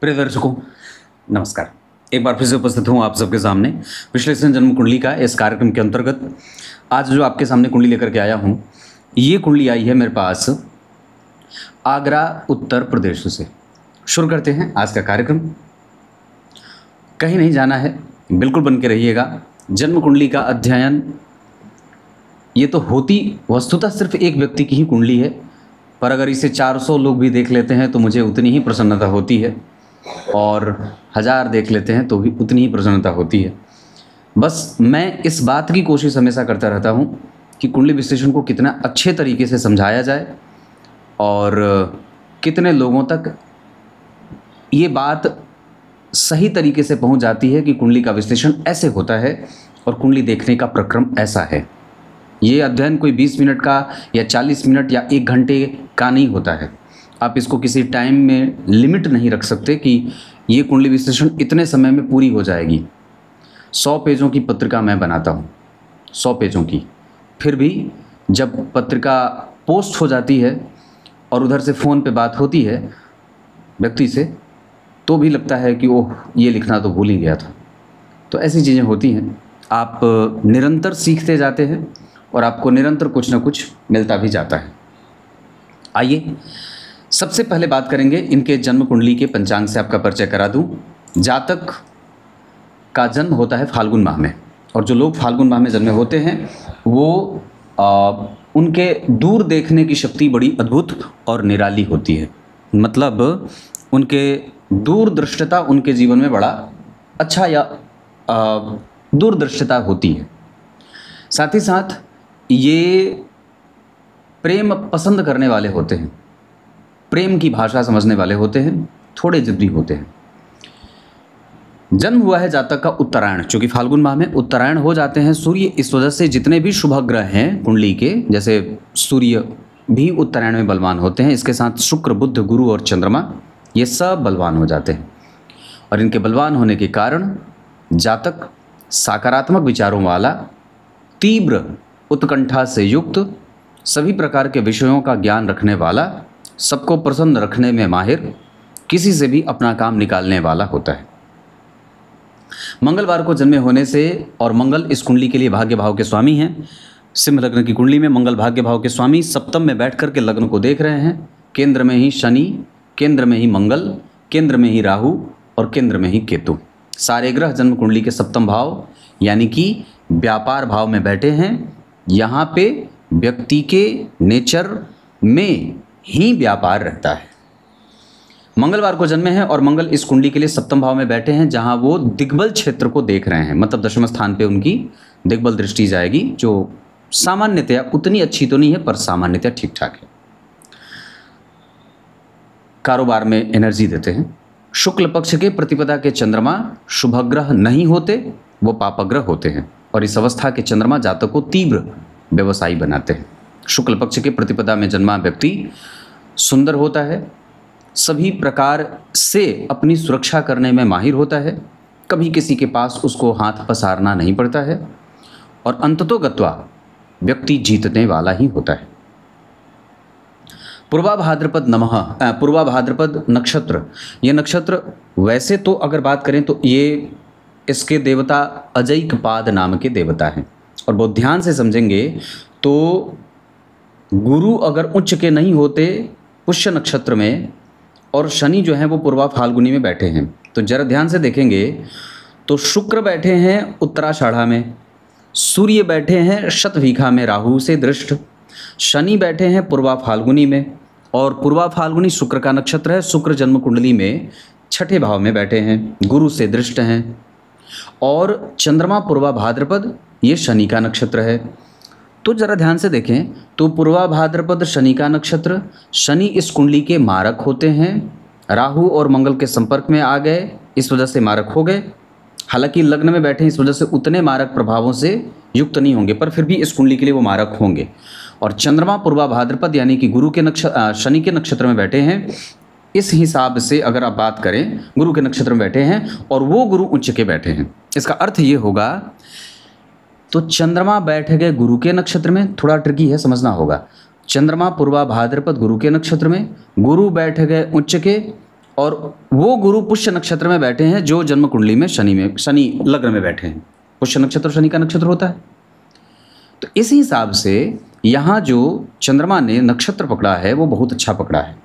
प्रिय दर्शकों, नमस्कार। एक बार फिर से उपस्थित हूँ आप सबके सामने विश्लेषण जन्म कुंडली का इस कार्यक्रम के अंतर्गत। आज जो आपके सामने कुंडली लेकर के आया हूँ, ये कुंडली आई है मेरे पास आगरा उत्तर प्रदेश से। शुरू करते हैं आज का कार्यक्रम। कहीं नहीं जाना है, बिल्कुल बन के रहिएगा। जन्म कुंडली का अध्ययन ये तो होती वस्तुतः सिर्फ एक व्यक्ति की ही कुंडली है, पर अगर इसे 400 लोग भी देख लेते हैं तो मुझे उतनी ही प्रसन्नता होती है, और 1000 देख लेते हैं तो भी उतनी ही प्रसन्नता होती है। बस मैं इस बात की कोशिश हमेशा करता रहता हूँ कि कुंडली विश्लेषण को कितना अच्छे तरीके से समझाया जाए और कितने लोगों तक ये बात सही तरीके से पहुँच जाती है कि कुंडली का विश्लेषण ऐसे होता है और कुंडली देखने का प्रक्रम ऐसा है। ये अध्ययन कोई 20 मिनट का या 40 मिनट या 1 घंटे का नहीं होता है। आप इसको किसी टाइम में लिमिट नहीं रख सकते कि ये कुंडली विश्लेषण इतने समय में पूरी हो जाएगी। 100 पेजों की पत्रिका मैं बनाता हूँ, 100 पेजों की। फिर भी जब पत्रिका पोस्ट हो जाती है और उधर से फ़ोन पे बात होती है व्यक्ति से, तो भी लगता है कि ओह, ये लिखना तो भूल ही गया था। तो ऐसी चीज़ें होती हैं। आप निरंतर सीखते जाते हैं और आपको निरंतर कुछ ना कुछ मिलता भी जाता है। आइए सबसे पहले बात करेंगे इनके जन्म कुंडली के पंचांग से आपका परिचय करा दूं। जातक का जन्म होता है फाल्गुन माह में, और जो लोग फाल्गुन माह में जन्मे होते हैं वो उनके दूर देखने की शक्ति बड़ी अद्भुत और निराली होती है। मतलब उनके दूरदृष्टता उनके जीवन में बड़ा अच्छा या दूरदृष्टता होती है। साथ ही साथ ये प्रेम पसंद करने वाले होते हैं, प्रेम की भाषा समझने वाले होते हैं, थोड़े जिद्दी होते हैं। जन्म हुआ है जातक का उत्तरायण, चूँकि फाल्गुन माह में उत्तरायण हो जाते हैं सूर्य, इस वजह से जितने भी शुभ ग्रह हैं कुंडली के, जैसे सूर्य भी उत्तरायण में बलवान होते हैं, इसके साथ शुक्र, बुध, गुरु और चंद्रमा, ये सब बलवान हो जाते हैं। और इनके बलवान होने के कारण जातक सकारात्मक विचारों वाला, तीव्र उत्कंठा से युक्त, सभी प्रकार के विषयों का ज्ञान रखने वाला, सबको प्रसन्न रखने में माहिर, किसी से भी अपना काम निकालने वाला होता है। मंगलवार को जन्मे होने से, और मंगल इस कुंडली के लिए भाग्य भाव के स्वामी हैं। सिंह लग्न की कुंडली में मंगल भाग्य भाव के स्वामी सप्तम में बैठ कर के लग्न को देख रहे हैं। केंद्र में ही शनि, केंद्र में ही मंगल, केंद्र में ही राहु और केंद्र में ही केतु। सारे ग्रह जन्म कुंडली के सप्तम भाव यानी कि व्यापार भाव में बैठे हैं। यहाँ पे व्यक्ति के नेचर में ही व्यापार रहता है। मंगलवार को जन्मे हैं और मंगल इस कुंडली के लिए सप्तम भाव में बैठे हैं, जहां वो दिग्बल क्षेत्र को देख रहे हैं। मतलब दशम स्थान पे उनकी दिग्बल दृष्टि जाएगी, जो सामान्यतया उतनी अच्छी तो नहीं है पर सामान्यतया ठीक ठाक है। कारोबार में एनर्जी देते हैं। शुक्ल पक्ष के प्रतिपदा के चंद्रमा शुभग्रह नहीं होते, वो पापग्रह होते हैं, और इस अवस्था के चंद्रमा जातक को तीव्र व्यवसायी बनाते हैं। शुक्ल पक्ष के प्रतिपदा में जन्मा व्यक्ति सुंदर होता है, सभी प्रकार से अपनी सुरक्षा करने में माहिर होता है, कभी किसी के पास उसको हाथ पसारना नहीं पड़ता है, और अंततोगत्वा व्यक्ति जीतने वाला ही होता है। पूर्वा भाद्रपद नमः, पूर्वा भाद्रपद नक्षत्र, ये नक्षत्र वैसे तो अगर बात करें तो ये इसके देवता अजैकपाद नाम के देवता हैं, और बहुत ध्यान से समझेंगे तो गुरु अगर उच्च के नहीं होते पुष्य नक्षत्र में, और शनि जो है वो पूर्वा फाल्गुनी में बैठे हैं, तो जरा ध्यान से देखेंगे तो शुक्र बैठे हैं उत्तराषाढ़ा में, सूर्य बैठे हैं शतभिखा में राहु से दृष्ट, शनि बैठे हैं पूर्वा फाल्गुनी में, और पूर्वा फाल्गुनी शुक्र का नक्षत्र है। शुक्र जन्म कुंडली में 6ठे भाव में बैठे हैं, गुरु से दृष्ट हैं, और चंद्रमा पूर्वा भाद्रपद ये शनि का नक्षत्र है। तो जरा ध्यान से देखें तो पूर्वा भाद्रपद शनि का नक्षत्र, शनि इस कुंडली के मारक होते हैं। राहु और मंगल के संपर्क में आ गए, इस वजह से मारक हो गए। हालांकि लग्न में बैठे इस वजह से उतने मारक प्रभावों से युक्त नहीं होंगे, पर फिर भी इस कुंडली के लिए वो मारक होंगे। और चंद्रमा पूर्वा भाद्रपद यानी कि गुरु के शनि के नक्षत्र में बैठे हैं। इस हिसाब से अगर आप बात करें, गुरु के नक्षत्र में बैठे हैं और वो गुरु उच्च के बैठे हैं, इसका अर्थ ये होगा, तो चंद्रमा बैठ गए गुरु के नक्षत्र में, थोड़ा ट्रिकी है, समझना होगा। चंद्रमा पूर्वा भाद्रपद गुरु के नक्षत्र में, गुरु बैठ गए उच्च के, और वो गुरु पुष्य नक्षत्र में बैठे हैं जो जन्म कुंडली में शनि लग्न में बैठे हैं। पुष्य नक्षत्र शनि का नक्षत्र होता है। तो इस हिसाब से यहाँ जो चंद्रमा ने नक्षत्र पकड़ा है वो बहुत अच्छा पकड़ा है।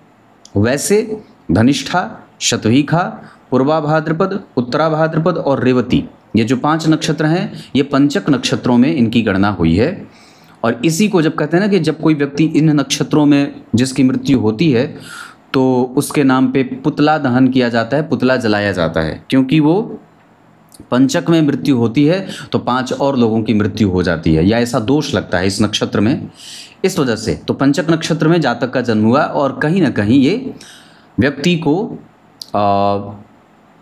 वैसे धनिष्ठा, शतभिखा, पूर्वा भाद्रपद, उत्तरा भाद्रपद और रेवती, ये जो 5 नक्षत्र हैं ये पंचक नक्षत्रों में इनकी गणना हुई है। और इसी को जब कहते हैं ना कि जब कोई व्यक्ति इन नक्षत्रों में जिसकी मृत्यु होती है तो उसके नाम पे पुतला दहन किया जाता है, पुतला जलाया जाता है, क्योंकि वो पंचक में मृत्यु होती है तो 5 और लोगों की मृत्यु हो जाती है, या ऐसा दोष लगता है इस नक्षत्र में। इस वजह से तो पंचक नक्षत्र में जातक का जन्म हुआ और कहीं ना कहीं ये व्यक्ति को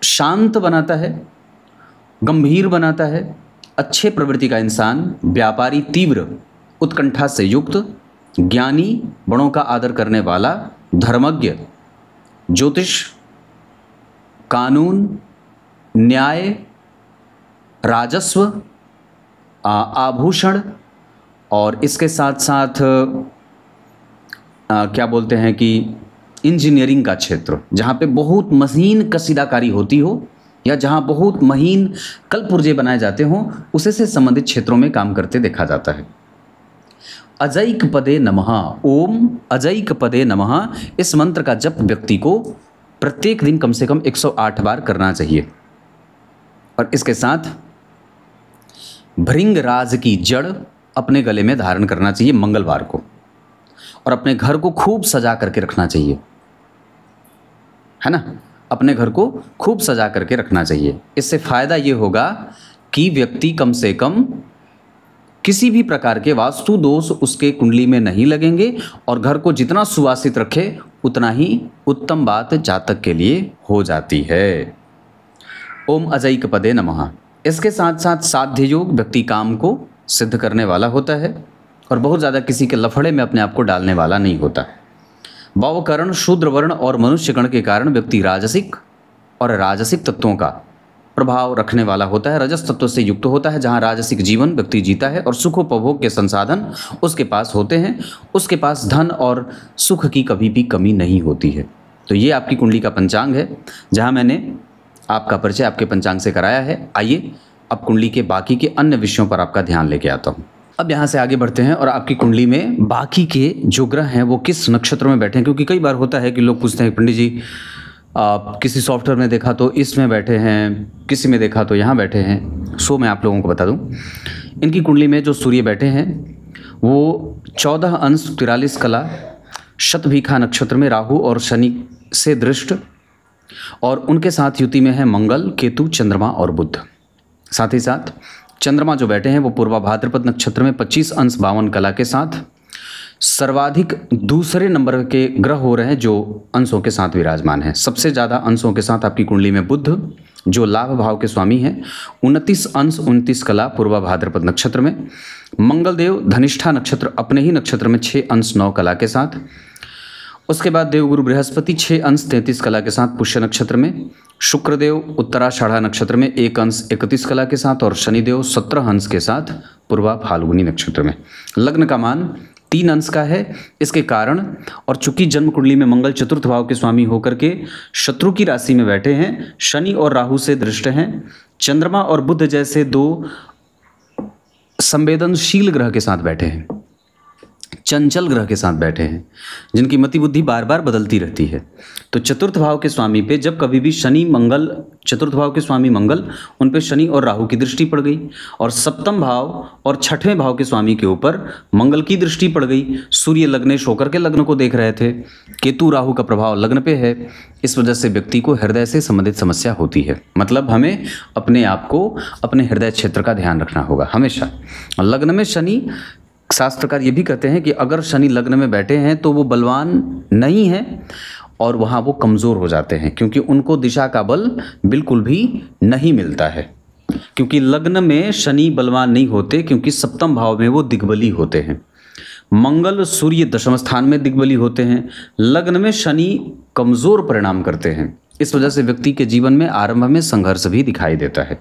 शांत बनाता है, गंभीर बनाता है, अच्छे प्रवृत्ति का इंसान, व्यापारी, तीव्र उत्कंठा से युक्त, ज्ञानी, बड़ों का आदर करने वाला, धर्मज्ञ, ज्योतिष, कानून, न्याय, राजस्व, आभूषण और इसके साथ साथ क्या बोलते हैं कि इंजीनियरिंग का क्षेत्र, जहाँ पे बहुत महीन कशीदाकारी होती हो या जहाँ बहुत महीन कलपुर्जे बनाए जाते हों, उसे से संबंधित क्षेत्रों में काम करते देखा जाता है। अजैक पदे नमः, ओम अजैक पदे नमः, इस मंत्र का जप व्यक्ति को प्रत्येक दिन कम से कम 108 बार करना चाहिए। और इसके साथ भृंगराज की जड़ अपने गले में धारण करना चाहिए मंगलवार को, और अपने घर को खूब सजा करके रखना चाहिए, है ना, अपने घर को खूब सजा करके रखना चाहिए। इससे फ़ायदा ये होगा कि व्यक्ति कम से कम किसी भी प्रकार के वास्तु दोष उसके कुंडली में नहीं लगेंगे, और घर को जितना सुवासित रखे उतना ही उत्तम बात जातक के लिए हो जाती है। ओम अजैक पदे नमः। इसके साथ साथ साध्य योग व्यक्ति काम को सिद्ध करने वाला होता है और बहुत ज़्यादा किसी के लफड़े में अपने आप को डालने वाला नहीं होता। भावकरण, शूद्र वर्ण और मनुष्य गण के कारण व्यक्ति राजसिक और राजसिक तत्वों का प्रभाव रखने वाला होता है, रजस तत्व से युक्त होता है। जहाँ राजसिक जीवन व्यक्ति जीता है और सुखोपभोग के संसाधन उसके पास होते हैं, उसके पास धन और सुख की कभी भी कमी नहीं होती है। तो ये आपकी कुंडली का पंचांग है, जहाँ मैंने आपका परिचय आपके पंचांग से कराया है। आइए अब कुंडली के बाकी के अन्य विषयों पर आपका ध्यान लेके आता हूँ। अब यहाँ से आगे बढ़ते हैं और आपकी कुंडली में बाकी के जो ग्रह हैं वो किस नक्षत्र में बैठे हैं, क्योंकि कई बार होता है कि लोग पूछते हैं पंडित जी आप किसी सॉफ्टवेयर में देखा तो इसमें बैठे हैं, किसी में देखा तो यहाँ बैठे हैं। सो मैं आप लोगों को बता दूं, इनकी कुंडली में जो सूर्य बैठे हैं वो 14 अंश 43 कला शतभिखा नक्षत्र में राहु और शनि से दृष्ट, और उनके साथ युति में है मंगल, केतु, चंद्रमा और बुध। साथ ही साथ चंद्रमा जो बैठे हैं वो पूर्वा भाद्रपद नक्षत्र में 25 अंश 52 कला के साथ सर्वाधिक दूसरे नंबर के ग्रह हो रहे हैं जो अंशों के साथ विराजमान हैं। सबसे ज़्यादा अंशों के साथ आपकी कुंडली में बुध जो लाभ भाव के स्वामी हैं 29 अंश 29 कला पूर्वा भाद्रपद नक्षत्र में, मंगल देव धनिष्ठा नक्षत्र अपने ही नक्षत्र में 6 अंश 9 कला के साथ, उसके बाद देवगुरु बृहस्पति 6 अंश 33 कला के साथ पुष्य नक्षत्र में, शुक्रदेव उत्तराषाढ़ा नक्षत्र में 1 अंश 31 कला के साथ, और शनिदेव 17 अंश के साथ पूर्वा फाल्गुनी नक्षत्र में। लग्न का मान 3 अंश का है। इसके कारण और चूंकि जन्म कुंडली में मंगल चतुर्थ भाव के स्वामी होकर के शत्रु की राशि में बैठे हैं, शनि और राहु से दृष्ट हैं, चंद्रमा और बुध जैसे 2 संवेदनशील ग्रह के साथ बैठे हैं, चंचल ग्रह के साथ बैठे हैं, जिनकी मति बुद्धि बार बार बदलती रहती है। तो चतुर्थ भाव के स्वामी पे जब कभी भी शनि मंगल, चतुर्थ भाव के स्वामी मंगल, उन पे शनि और राहु की दृष्टि पड़ गई, और सप्तम भाव और छठवें भाव के स्वामी के ऊपर मंगल की दृष्टि पड़ गई। सूर्य लग्नेश होकर के लग्न को देख रहे थे, केतु राहु का प्रभाव लग्न पे है, इस वजह से व्यक्ति को हृदय से संबंधित समस्या होती है। मतलब हमें अपने आप को अपने हृदय क्षेत्र का ध्यान रखना होगा हमेशा। लग्न में शनि, शास्त्रकार ये भी कहते हैं कि अगर शनि लग्न में बैठे हैं तो वो बलवान नहीं है और वहाँ वो कमज़ोर हो जाते हैं, क्योंकि उनको दिशा का बल बिल्कुल भी नहीं मिलता है। क्योंकि लग्न में शनि बलवान नहीं होते, क्योंकि सप्तम भाव में वो दिग्बली होते हैं। मंगल सूर्य दशम स्थान में दिग्बली होते हैं, लग्न में शनि कमज़ोर परिणाम करते हैं। इस वजह से व्यक्ति के जीवन में आरंभ में संघर्ष भी दिखाई देता है।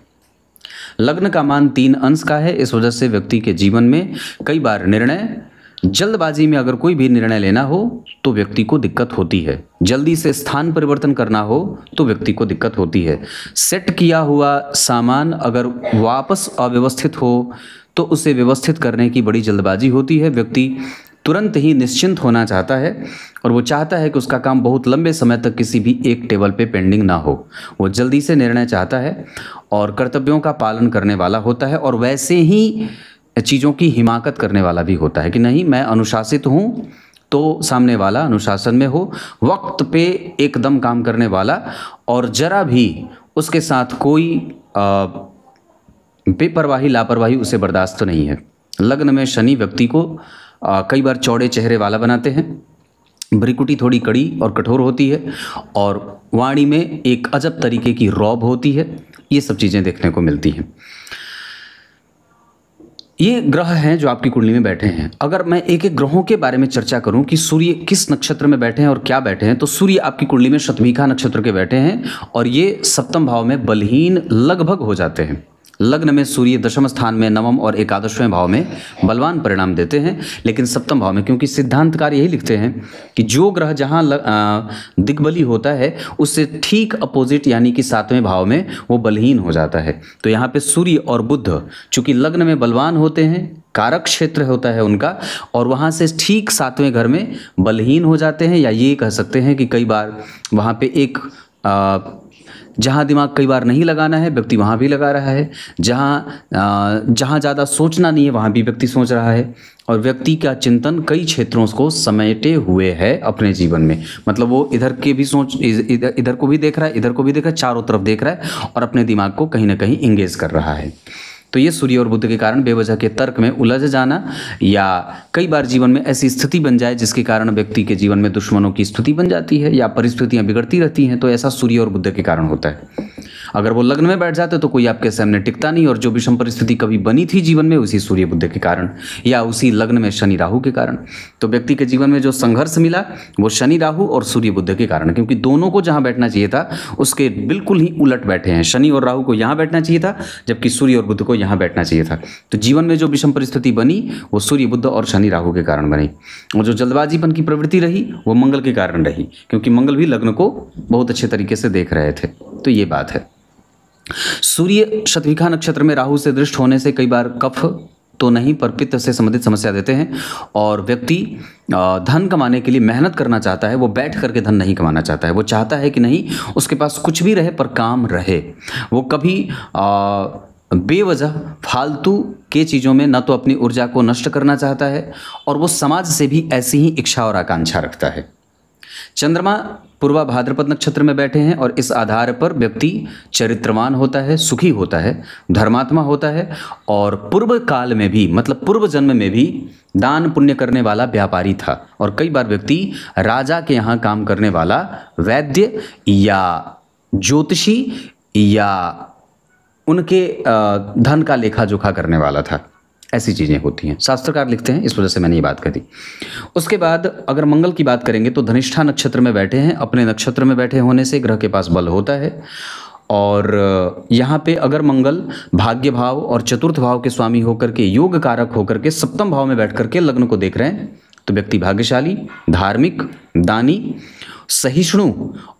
लग्न का मान 3 अंश का है, इस वजह से व्यक्ति के जीवन में कई बार निर्णय जल्दबाजी में अगर कोई भी निर्णय लेना हो तो व्यक्ति को दिक्कत होती है। जल्दी से स्थान परिवर्तन करना हो तो व्यक्ति को दिक्कत होती है। सेट किया हुआ सामान अगर वापस अव्यवस्थित हो तो उसे व्यवस्थित करने की बड़ी जल्दबाजी होती है। व्यक्ति तुरंत ही निश्चिंत होना चाहता है और वो चाहता है कि उसका काम बहुत लंबे समय तक किसी भी एक टेबल पे पेंडिंग ना हो। वो जल्दी से निर्णय चाहता है और कर्तव्यों का पालन करने वाला होता है और वैसे ही चीज़ों की हिमाकत करने वाला भी होता है कि नहीं, मैं अनुशासित हूँ तो सामने वाला अनुशासन में हो, वक्त पे एकदम काम करने वाला और जरा भी उसके साथ कोई बेपरवाही लापरवाही उसे बर्दाश्त नहीं है। लग्न में शनि व्यक्ति को कई बार चौड़े चेहरे वाला बनाते हैं, भ्रिकुटी थोड़ी कड़ी और कठोर होती है और वाणी में एक अजब तरीके की रौब होती है। ये सब चीज़ें देखने को मिलती हैं। ये ग्रह हैं जो आपकी कुंडली में बैठे हैं। अगर मैं एक एक ग्रहों के बारे में चर्चा करूं कि सूर्य किस नक्षत्र में बैठे हैं और क्या बैठे हैं, तो सूर्य आपकी कुंडली में शतभिखा नक्षत्र के बैठे हैं और ये सप्तम भाव में बलहीन लगभग हो जाते हैं। लग्न में सूर्य दशम स्थान में, नवम और एकादशवें भाव में बलवान परिणाम देते हैं, लेकिन सप्तम भाव में, क्योंकि सिद्धांतकार यही लिखते हैं कि जो ग्रह जहाँ दिग्बली होता है उससे ठीक अपोजिट यानी कि सातवें भाव में वो बलहीन हो जाता है। तो यहाँ पे सूर्य और बुध चूंकि लग्न में बलवान होते हैं, कारक क्षेत्र होता है उनका, और वहाँ से ठीक सातवें घर में बलहीन हो जाते हैं, या ये कह सकते हैं कि कई बार वहाँ पे एक जहाँ दिमाग कई बार नहीं लगाना है व्यक्ति वहाँ भी लगा रहा है, जहाँ ज़्यादा सोचना नहीं है वहाँ भी व्यक्ति सोच रहा है, और व्यक्ति का चिंतन कई क्षेत्रों को समेटे हुए है अपने जीवन में। मतलब वो इधर के भी इधर को भी देख रहा है, इधर को भी देख रहा है, चारों तरफ देख रहा है और अपने दिमाग को कहीं ना कहीं इंगेज कर रहा है। तो ये सूर्य और बुध के कारण बेवजह के तर्क में उलझ जाना, या कई बार जीवन में ऐसी स्थिति बन जाए जिसके कारण व्यक्ति के जीवन में दुश्मनों की स्थिति बन जाती है या परिस्थितियां बिगड़ती रहती हैं, तो ऐसा सूर्य और बुध के कारण होता है। अगर वो लग्न में बैठ जाते तो कोई आपके सामने टिकता नहीं, और जो विषम परिस्थिति कभी बनी थी जीवन में उसी सूर्य बुध के कारण या उसी लग्न में शनि राहु के कारण, तो व्यक्ति के जीवन में जो संघर्ष मिला वो शनि राहु और सूर्य बुध के कारण, क्योंकि दोनों को जहाँ बैठना चाहिए था उसके बिल्कुल ही उलट बैठे हैं। शनि और राहु को यहाँ बैठना चाहिए था जबकि सूर्य और बुध को यहाँ बैठना चाहिए था। तो जीवन में जो विषम परिस्थिति बनी वो सूर्य बुध और शनि राहु के कारण बनी, और जो जल्दबाजीपन की प्रवृत्ति रही वो मंगल के कारण रही, क्योंकि मंगल भी लग्न को बहुत अच्छे तरीके से देख रहे थे। तो ये बात है। सूर्य शतभिखा नक्षत्र में राहु से दृष्ट होने से कई बार कफ तो नहीं पर पित्त से संबंधित समस्या देते हैं, और व्यक्ति धन कमाने के लिए मेहनत करना चाहता है, वो बैठ करके धन नहीं कमाना चाहता है। वो चाहता है कि नहीं उसके पास कुछ भी रहे पर काम रहे। वो कभी बेवजह फालतू के चीज़ों में न तो अपनी ऊर्जा को नष्ट करना चाहता है, और वो समाज से भी ऐसी ही इच्छा और आकांक्षा रखता है। चंद्रमा पूर्वा भाद्रपद नक्षत्र में बैठे हैं और इस आधार पर व्यक्ति चरित्रवान होता है, सुखी होता है, धर्मात्मा होता है, और पूर्व काल में भी मतलब पूर्व जन्म में भी दान पुण्य करने वाला व्यापारी था, और कई बार व्यक्ति राजा के यहाँ काम करने वाला वैद्य या ज्योतिषी या उनके धन का लेखा जोखा करने वाला था। ऐसी चीज़ें होती हैं, शास्त्रकार लिखते हैं, इस वजह से मैंने ये बात कही। उसके बाद अगर मंगल की बात करेंगे तो धनिष्ठा नक्षत्र में बैठे हैं। अपने नक्षत्र में बैठे होने से ग्रह के पास बल होता है, और यहाँ पे अगर मंगल भाग्य भाव और चतुर्थ भाव के स्वामी होकर के, योग कारक होकर के सप्तम भाव में बैठ करके लग्न को देख रहे हैं, तो व्यक्ति भाग्यशाली, धार्मिक, दानी, सहिष्णु,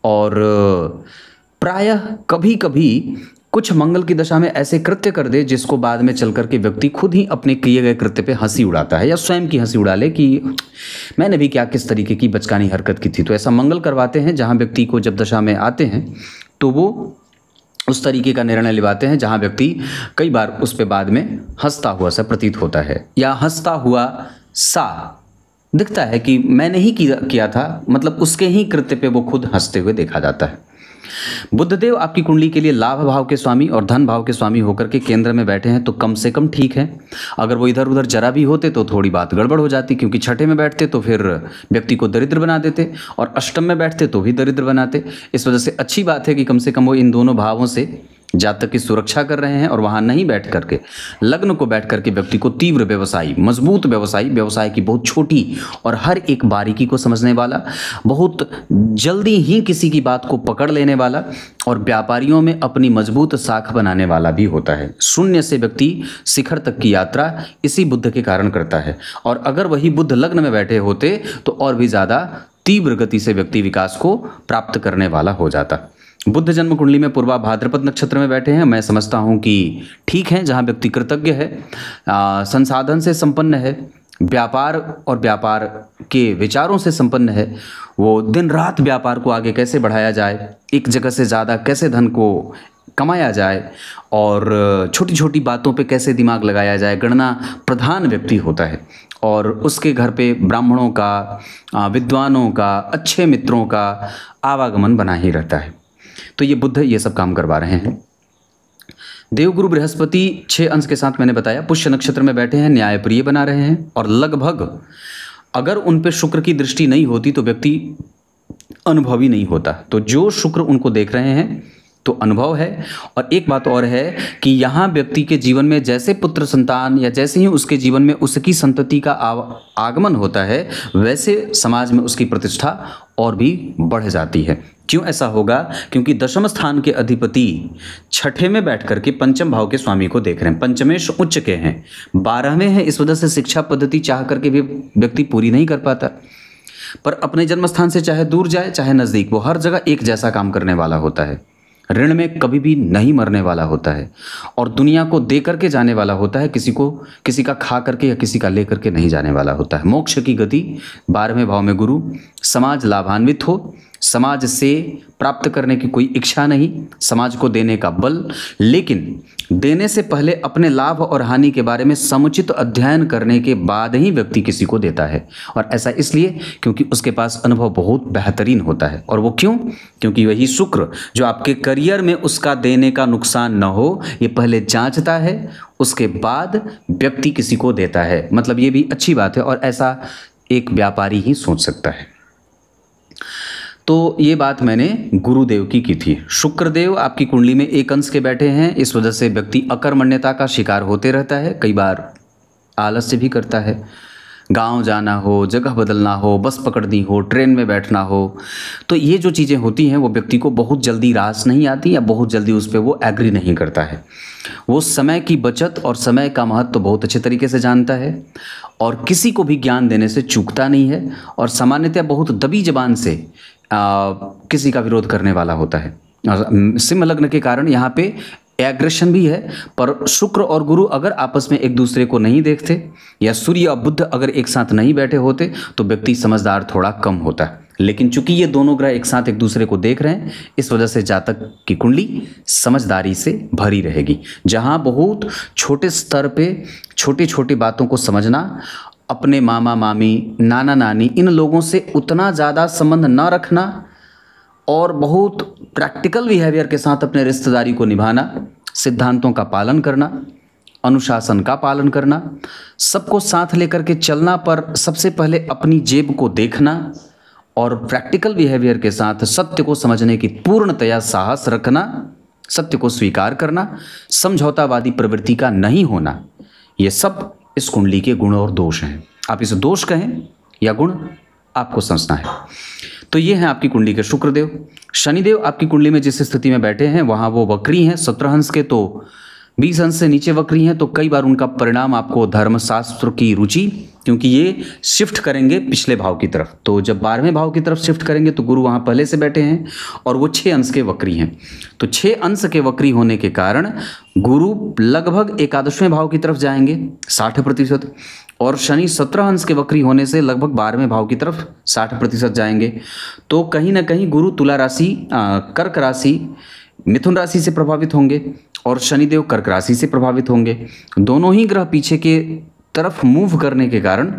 और प्रायः कभी कभी कुछ मंगल की दशा में ऐसे कृत्य कर दे जिसको बाद में चल करके व्यक्ति खुद ही अपने किए गए कृत्य पे हंसी उड़ाता है, या स्वयं की हंसी उड़ा ले कि मैंने भी क्या किस तरीके की बचकानी हरकत की थी। तो ऐसा मंगल करवाते हैं जहाँ व्यक्ति को जब दशा में आते हैं तो वो उस तरीके का निर्णय लेवाते हैं जहाँ व्यक्ति कई बार उस पर बाद में हंसता हुआ सा प्रतीत होता है, या हंसता हुआ सा दिखता है कि मैंने ही किया था, मतलब उसके ही कृत्य पे वो खुद हंसते हुए देखा जाता है। बुधदेव आपकी कुंडली के लिए लाभ भाव के स्वामी और धन भाव के स्वामी होकर के केंद्र में बैठे हैं, तो कम से कम ठीक है। अगर वो इधर उधर जरा भी होते तो थोड़ी बात गड़बड़ हो जाती, क्योंकि छठे में बैठते तो फिर व्यक्ति को दरिद्र बना देते, और अष्टम में बैठते तो भी दरिद्र बनाते। इस वजह से अच्छी बात है कि कम से कम वो इन दोनों भावों से जातक की सुरक्षा कर रहे हैं और वहाँ नहीं बैठ करके, लग्न को बैठ करके व्यक्ति को तीव्र व्यवसायी, मजबूत व्यवसायी, व्यवसाय की बहुत छोटी और हर एक बारीकी को समझने वाला, बहुत जल्दी ही किसी की बात को पकड़ लेने वाला और व्यापारियों में अपनी मजबूत साख बनाने वाला भी होता है। शून्य से व्यक्ति शिखर तक की यात्रा इसी बुध के कारण करता है, और अगर वही बुध लग्न में बैठे होते तो और भी ज़्यादा तीव्र गति से व्यक्ति विकास को प्राप्त करने वाला हो जाता। बुध जन्म कुंडली में पूर्वा भाद्रपद नक्षत्र में बैठे हैं, मैं समझता हूँ कि ठीक है। जहाँ व्यक्ति कृतज्ञ है, संसाधन से संपन्न है, व्यापार और व्यापार के विचारों से संपन्न है, वो दिन रात व्यापार को आगे कैसे बढ़ाया जाए, एक जगह से ज़्यादा कैसे धन को कमाया जाए और छोटी छोटी बातों पे कैसे दिमाग लगाया जाए, गणना प्रधान व्यक्ति होता है। और उसके घर पे ब्राह्मणों का, विद्वानों का, अच्छे मित्रों का आवागमन बना ही रहता है। तो ये बुध ये सब काम करवा रहे हैं। देवगुरु बृहस्पति 6 अंश के साथ मैंने बताया पुष्य नक्षत्र में बैठे हैं, न्यायप्रिय बना रहे हैं, और लगभग अगर उन पे शुक्र की दृष्टि नहीं होती तो व्यक्ति अनुभवी नहीं होता। तो जो शुक्र उनको देख रहे हैं तो अनुभव है। और एक बात और है कि यहाँ व्यक्ति के जीवन में जैसे पुत्र संतान या जैसे ही उसके जीवन में उसकी संतति का आगमन होता है, वैसे समाज में उसकी प्रतिष्ठा और भी बढ़ जाती है। क्यों ऐसा होगा? क्योंकि दशम स्थान के अधिपति छठे में बैठ करके पंचम भाव के स्वामी को देख रहे हैं, पंचमेश उच्च के हैं, 12वें हैं। इस वजह से शिक्षा पद्धति चाह करके भी व्यक्ति पूरी नहीं कर पाता, पर अपने जन्म स्थान से चाहे दूर जाए चाहे नज़दीक, वो हर जगह एक जैसा काम करने वाला होता है, ऋण में कभी भी नहीं मरने वाला होता है, और दुनिया को दे करके जाने वाला होता है, किसी का खा करके या किसी का ले करके नहीं जाने वाला होता है। मोक्ष की गति 12वें भाव में गुरु, समाज लाभान्वित हो, समाज से प्राप्त करने की कोई इच्छा नहीं, समाज को देने का बल, लेकिन देने से पहले अपने लाभ और हानि के बारे में समुचित अध्ययन करने के बाद ही व्यक्ति किसी को देता है। और ऐसा इसलिए क्योंकि उसके पास अनुभव बहुत बेहतरीन होता है। और वो क्यों? क्योंकि वही शुक्र जो आपके करियर में उसका देने का नुकसान न हो, ये पहले जांचता है, उसके बाद व्यक्ति किसी को देता है। मतलब ये भी अच्छी बात है, और ऐसा एक व्यापारी ही सोच सकता है। तो ये बात मैंने गुरुदेव की थी। शुक्रदेव आपकी कुंडली में एक अंश के बैठे हैं, इस वजह से व्यक्ति अकर्मण्यता का शिकार होते रहता है, कई बार आलस्य भी करता है। गांव जाना हो, जगह बदलना हो, बस पकड़नी हो, ट्रेन में बैठना हो, तो ये जो चीज़ें होती हैं वो व्यक्ति को बहुत जल्दी रास नहीं आती, या बहुत जल्दी उस पर वो एग्री नहीं करता है। वो समय की बचत और समय का महत्व तो बहुत अच्छे तरीके से जानता है, और किसी को भी ज्ञान देने से चूकता नहीं है, और सामान्यतः बहुत दबी जबान से किसी का विरोध करने वाला होता है। सिंह लग्न के कारण यहाँ पे एग्रेशन भी है, पर शुक्र और गुरु अगर आपस में एक दूसरे को नहीं देखते, या सूर्य और बुध अगर एक साथ नहीं बैठे होते, तो व्यक्ति समझदार थोड़ा कम होता है। लेकिन चूंकि ये दोनों ग्रह एक साथ एक दूसरे को देख रहे हैं, इस वजह से जातक की कुंडली समझदारी से भरी रहेगी। जहाँ बहुत छोटे स्तर पे छोटी छोटी बातों को समझना, अपने मामा मामी, नाना नानी, इन लोगों से उतना ज़्यादा संबंध न रखना, और बहुत प्रैक्टिकल बिहेवियर के साथ अपने रिश्तेदारी को निभाना, सिद्धांतों का पालन करना, अनुशासन का पालन करना, सबको साथ लेकर के चलना, पर सबसे पहले अपनी जेब को देखना, और प्रैक्टिकल बिहेवियर के साथ सत्य को समझने की पूर्णतया साहस रखना, सत्य को स्वीकार करना, समझौतावादी प्रवृत्ति का नहीं होना, ये सब इस कुंडली के गुण और दोष हैं। आप इसे दोष कहें या गुण, आपको समझना है। तो ये हैं आपकी कुंडली के शुक्रदेव। शनिदेव आपकी कुंडली में जिस स्थिति में बैठे हैं वहाँ वो वक्री हैं, 17 अंश के, तो 20 अंश से नीचे वक्री हैं, तो कई बार उनका परिणाम आपको धर्मशास्त्र की रुचि, क्योंकि ये शिफ्ट करेंगे पिछले भाव की तरफ, तो जब 12वें भाव की तरफ शिफ्ट करेंगे तो गुरु वहाँ पहले से बैठे हैं, और वो 6 अंश के वक्री हैं। तो 6 अंश के वक्री होने के कारण गुरु लगभग 11वें भाव की तरफ जाएंगे 60%, और शनि 17 अंश के वक्री होने से लगभग 12वें भाव की तरफ 60% जाएंगे। तो कहीं ना कहीं गुरु तुला राशि, कर्क राशि, मिथुन राशि से प्रभावित होंगे, और शनिदेव कर्क राशि से प्रभावित होंगे। दोनों ही ग्रह पीछे के तरफ मूव करने के कारण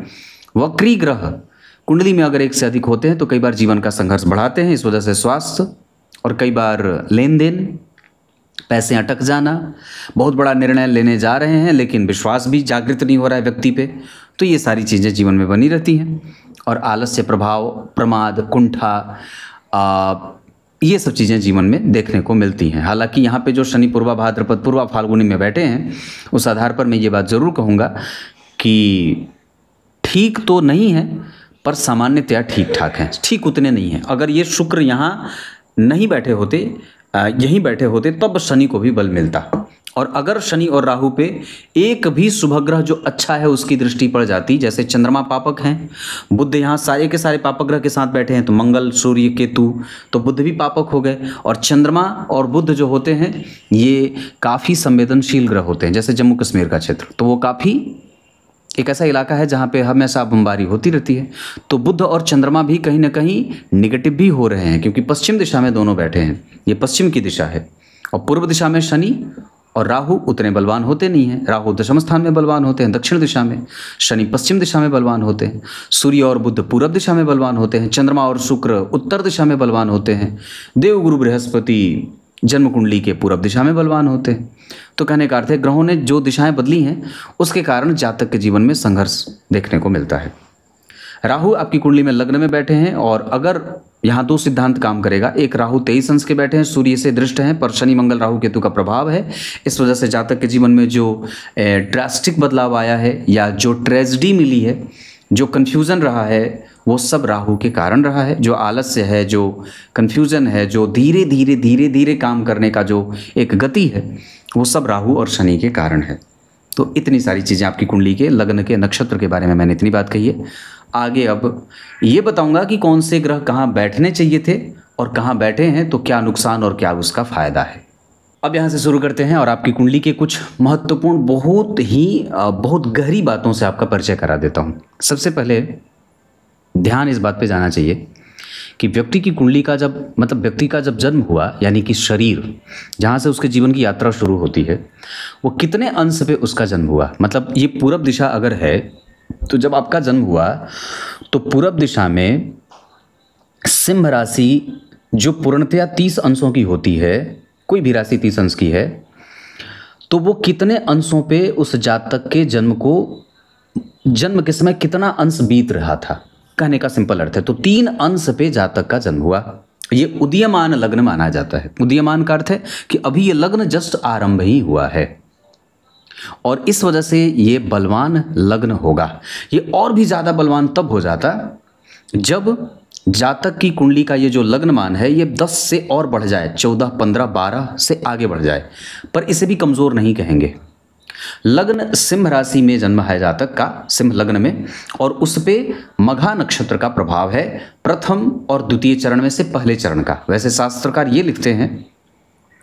वक्री ग्रह कुंडली में अगर एक से अधिक होते हैं तो कई बार जीवन का संघर्ष बढ़ाते हैं। इस वजह से स्वास्थ्य और कई बार लेन देन, पैसे अटक जाना, बहुत बड़ा निर्णय लेने जा रहे हैं लेकिन विश्वास भी जागृत नहीं हो रहा है व्यक्ति पे, तो ये सारी चीज़ें जीवन में बनी रहती हैं। और आलस्य प्रभाव, प्रमाद, कुंठा, ये सब चीज़ें जीवन में देखने को मिलती हैं। हालांकि यहाँ पे जो शनि पूर्वा भाद्रपद पूर्वा फाल्गुनी में बैठे हैं, उस आधार पर मैं ये बात ज़रूर कहूँगा कि ठीक तो नहीं है, पर सामान्यतया ठीक ठाक हैं, ठीक उतने नहीं हैं। अगर ये शुक्र यहाँ नहीं बैठे होते, यहीं बैठे होते, तब शनि को भी बल मिलता। और अगर शनि और राहु पे एक भी शुभ ग्रह जो अच्छा है उसकी दृष्टि पड़ जाती, जैसे चंद्रमा पापक हैं, बुध यहाँ सारे के सारे पापक ग्रह के साथ बैठे हैं, तो मंगल सूर्य केतु, तो बुध भी पापक हो गए। और चंद्रमा और बुध जो होते हैं ये काफ़ी संवेदनशील ग्रह होते हैं, जैसे जम्मू कश्मीर का क्षेत्र, तो वो काफ़ी एक ऐसा इलाका है जहाँ पे हमेशा बमबारी होती रहती है। तो बुध और चंद्रमा भी कहीं ना कहीं निगेटिव भी हो रहे हैं, क्योंकि पश्चिम दिशा में दोनों बैठे हैं, ये पश्चिम की दिशा है। और पूर्व दिशा में शनि और राहु उतने बलवान होते नहीं हैं। राहु दशम स्थान में बलवान होते हैं दक्षिण दिशा में, शनि पश्चिम दिशा में बलवान होते हैं, सूर्य और बुध पूर्व दिशा में बलवान होते हैं, चंद्रमा और शुक्र उत्तर दिशा में बलवान होते हैं, देवगुरु बृहस्पति जन्म कुंडली के पूर्व दिशा में बलवान होते हैं। तो कहने का अर्थ है ग्रहों ने जो दिशाएं बदली हैं उसके कारण जातक के जीवन में संघर्ष देखने को मिलता है। राहु आपकी कुंडली में लग्न में बैठे हैं, और अगर यहाँ दो सिद्धांत काम करेगा, एक राहु 23 अंश के बैठे हैं, सूर्य से दृष्ट हैं, पर शनि मंगल राहु केतु का प्रभाव है। इस वजह से जातक के जीवन में जो ड्रास्टिक बदलाव आया है या जो ट्रेजेडी मिली है, जो कन्फ्यूज़न रहा है, वो सब राहु के कारण रहा है। जो आलस्य है, जो कन्फ्यूज़न है, जो धीरे धीरे धीरे धीरे काम करने का जो एक गति है, वो सब राहु और शनि के कारण है। तो इतनी सारी चीज़ें आपकी कुंडली के लग्न के नक्षत्र के बारे में मैंने इतनी बात कही है। आगे अब ये बताऊंगा कि कौन से ग्रह कहाँ बैठने चाहिए थे और कहाँ बैठे हैं, तो क्या नुकसान और क्या उसका फ़ायदा है। अब यहाँ से शुरू करते हैं और आपकी कुंडली के कुछ महत्वपूर्ण बहुत गहरी बातों से आपका परिचय करा देता हूँ। सबसे पहले ध्यान इस बात पे जाना चाहिए कि व्यक्ति की कुंडली का व्यक्ति का जब जन्म हुआ, यानी कि शरीर जहाँ से उसके जीवन की यात्रा शुरू होती है, वो कितने अंश पे उसका जन्म हुआ। मतलब ये पूरब दिशा अगर है, तो जब आपका जन्म हुआ तो पूरब दिशा में सिंह राशि जो पूर्णतया 30 अंशों की होती है, कोई भी राशि 30 अंश की है, तो वो कितने अंशों पे उस जातक के जन्म के समय कितना अंश बीत रहा था, कहने का सिंपल अर्थ है। तो 3 अंश पे जातक का जन्म हुआ। ये उदीयमान लग्न माना जाता है। उदीयमान का अर्थ है कि अभी ये लग्न जस्ट आरंभ ही हुआ है, और इस वजह से ये बलवान लग्न होगा। ये और भी ज़्यादा बलवान तब हो जाता जब जातक की कुंडली का ये जो लग्न मान है ये 10 से और बढ़ जाए, 14, 15, 12 से आगे बढ़ जाए, पर इसे भी कमज़ोर नहीं कहेंगे। लग्न सिंह राशि में जन्म है जातक का, सिंह लग्न में, और उस पे मघा नक्षत्र का प्रभाव है, प्रथम और द्वितीय चरण में से पहले चरण का। वैसे शास्त्रकार ये लिखते हैं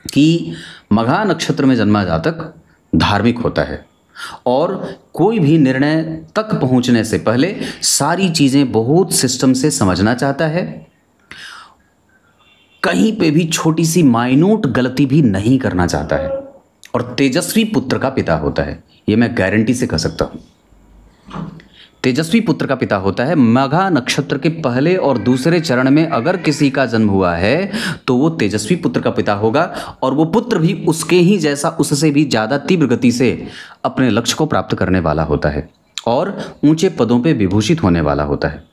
कि मघा नक्षत्र में जन्मा जातक धार्मिक होता है और कोई भी निर्णय तक पहुंचने से पहले सारी चीज़ें बहुत सिस्टम से समझना चाहता है, कहीं पे भी छोटी सी माइन्यूट गलती भी नहीं करना चाहता है, और तेजस्वी पुत्र का पिता होता है। ये मैं गारंटी से कह सकता हूँ, तेजस्वी पुत्र का पिता होता है। मघा नक्षत्र के पहले और दूसरे चरण में अगर किसी का जन्म हुआ है तो वो तेजस्वी पुत्र का पिता होगा, और वो पुत्र भी उसके ही जैसा, उससे भी ज़्यादा तीव्र गति से अपने लक्ष्य को प्राप्त करने वाला होता है और ऊंचे पदों पे विभूषित होने वाला होता है।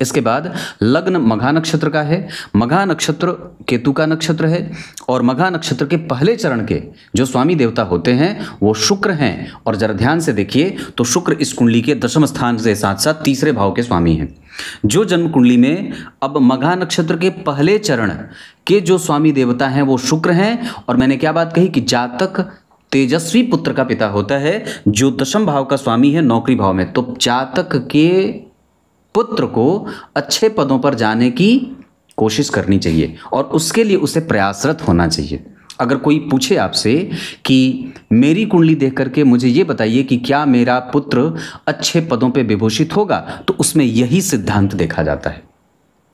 इसके बाद लग्न मघा नक्षत्र का है। मघा नक्षत्र केतु का नक्षत्र है, और मघा नक्षत्र के पहले चरण के जो स्वामी देवता होते हैं वो शुक्र हैं। और जरा ध्यान से देखिए तो शुक्र इस कुंडली के दशम स्थान से साथ साथ तीसरे भाव के स्वामी हैं। जो जन्म कुंडली में अब मघा नक्षत्र के पहले चरण के जो स्वामी देवता हैं वो शुक्र हैं, और मैंने क्या बात कही कि जातक तेजस्वी पुत्र का पिता होता है, जो दशम भाव का स्वामी है नौकरी भाव में। तो जातक के पुत्र को अच्छे पदों पर जाने की कोशिश करनी चाहिए, और उसके लिए उसे प्रयासरत होना चाहिए। अगर कोई पूछे आपसे कि मेरी कुंडली देख करके मुझे ये बताइए कि क्या मेरा पुत्र अच्छे पदों पे विभूषित होगा, तो उसमें यही सिद्धांत देखा जाता है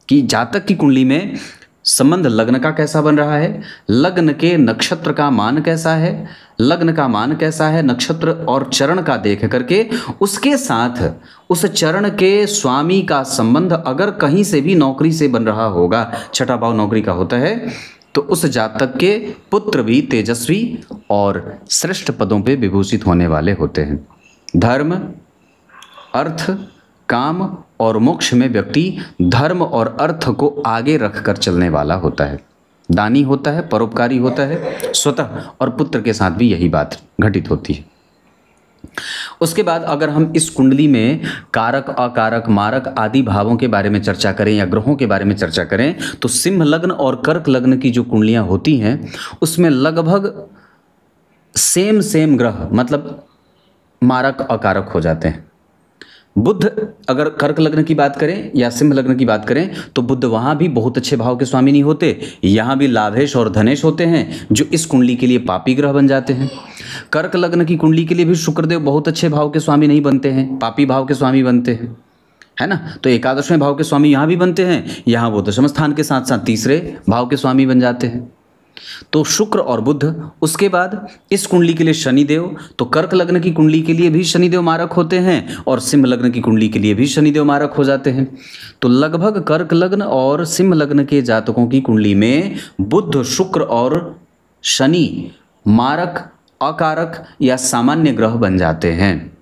कि जातक की कुंडली में संबंध लग्न का कैसा बन रहा है, लग्न के नक्षत्र का मान कैसा है, लग्न का मान कैसा है, नक्षत्र और चरण का देख करके उसके साथ उस चरण के स्वामी का संबंध अगर कहीं से भी नौकरी से बन रहा होगा, छठा भाव नौकरी का होता है, तो उस जातक के पुत्र भी तेजस्वी और श्रेष्ठ पदों पे विभूषित होने वाले होते हैं। धर्म, अर्थ, काम और मोक्ष में व्यक्ति धर्म और अर्थ को आगे रखकर चलने वाला होता है। दानी होता है, परोपकारी होता है स्वतः, और पुत्र के साथ भी यही बात घटित होती है। उसके बाद अगर हम इस कुंडली में कारक, अकारक, मारक आदि भावों के बारे में चर्चा करें या ग्रहों के बारे में चर्चा करें, तो सिंह लग्न और कर्क लग्न की जो कुंडलियां होती हैं उसमें लगभग सेम ग्रह मतलब मारक अकारक हो जाते हैं। बुध अगर कर्क लग्न की बात करें या सिंह लग्न की बात करें तो बुध वहाँ भी बहुत अच्छे भाव के स्वामी नहीं होते, यहाँ भी लाभेश और धनेश होते हैं जो इस कुंडली के लिए पापी ग्रह बन जाते हैं। कर्क लग्न की कुंडली के लिए भी शुक्रदेव बहुत अच्छे भाव के स्वामी नहीं बनते हैं, पापी भाव के स्वामी बनते हैं, है ना। तो एकादशवें भाव के स्वामी यहाँ भी बनते हैं, यहाँ वो दशम स्थान के साथ साथ तीसरे भाव के स्वामी बन जाते हैं। तो शुक्र और बुध। उसके बाद इस कुंडली के लिए शनिदेव, तो कर्क लग्न की कुंडली के लिए भी शनिदेव मारक होते हैं और सिंह लग्न की कुंडली के लिए भी शनिदेव मारक हो जाते हैं। तो लगभग कर्क लग्न और सिंह लग्न के जातकों की कुंडली में बुध, शुक्र और शनि मारक, अकारक या सामान्य ग्रह बन जाते हैं।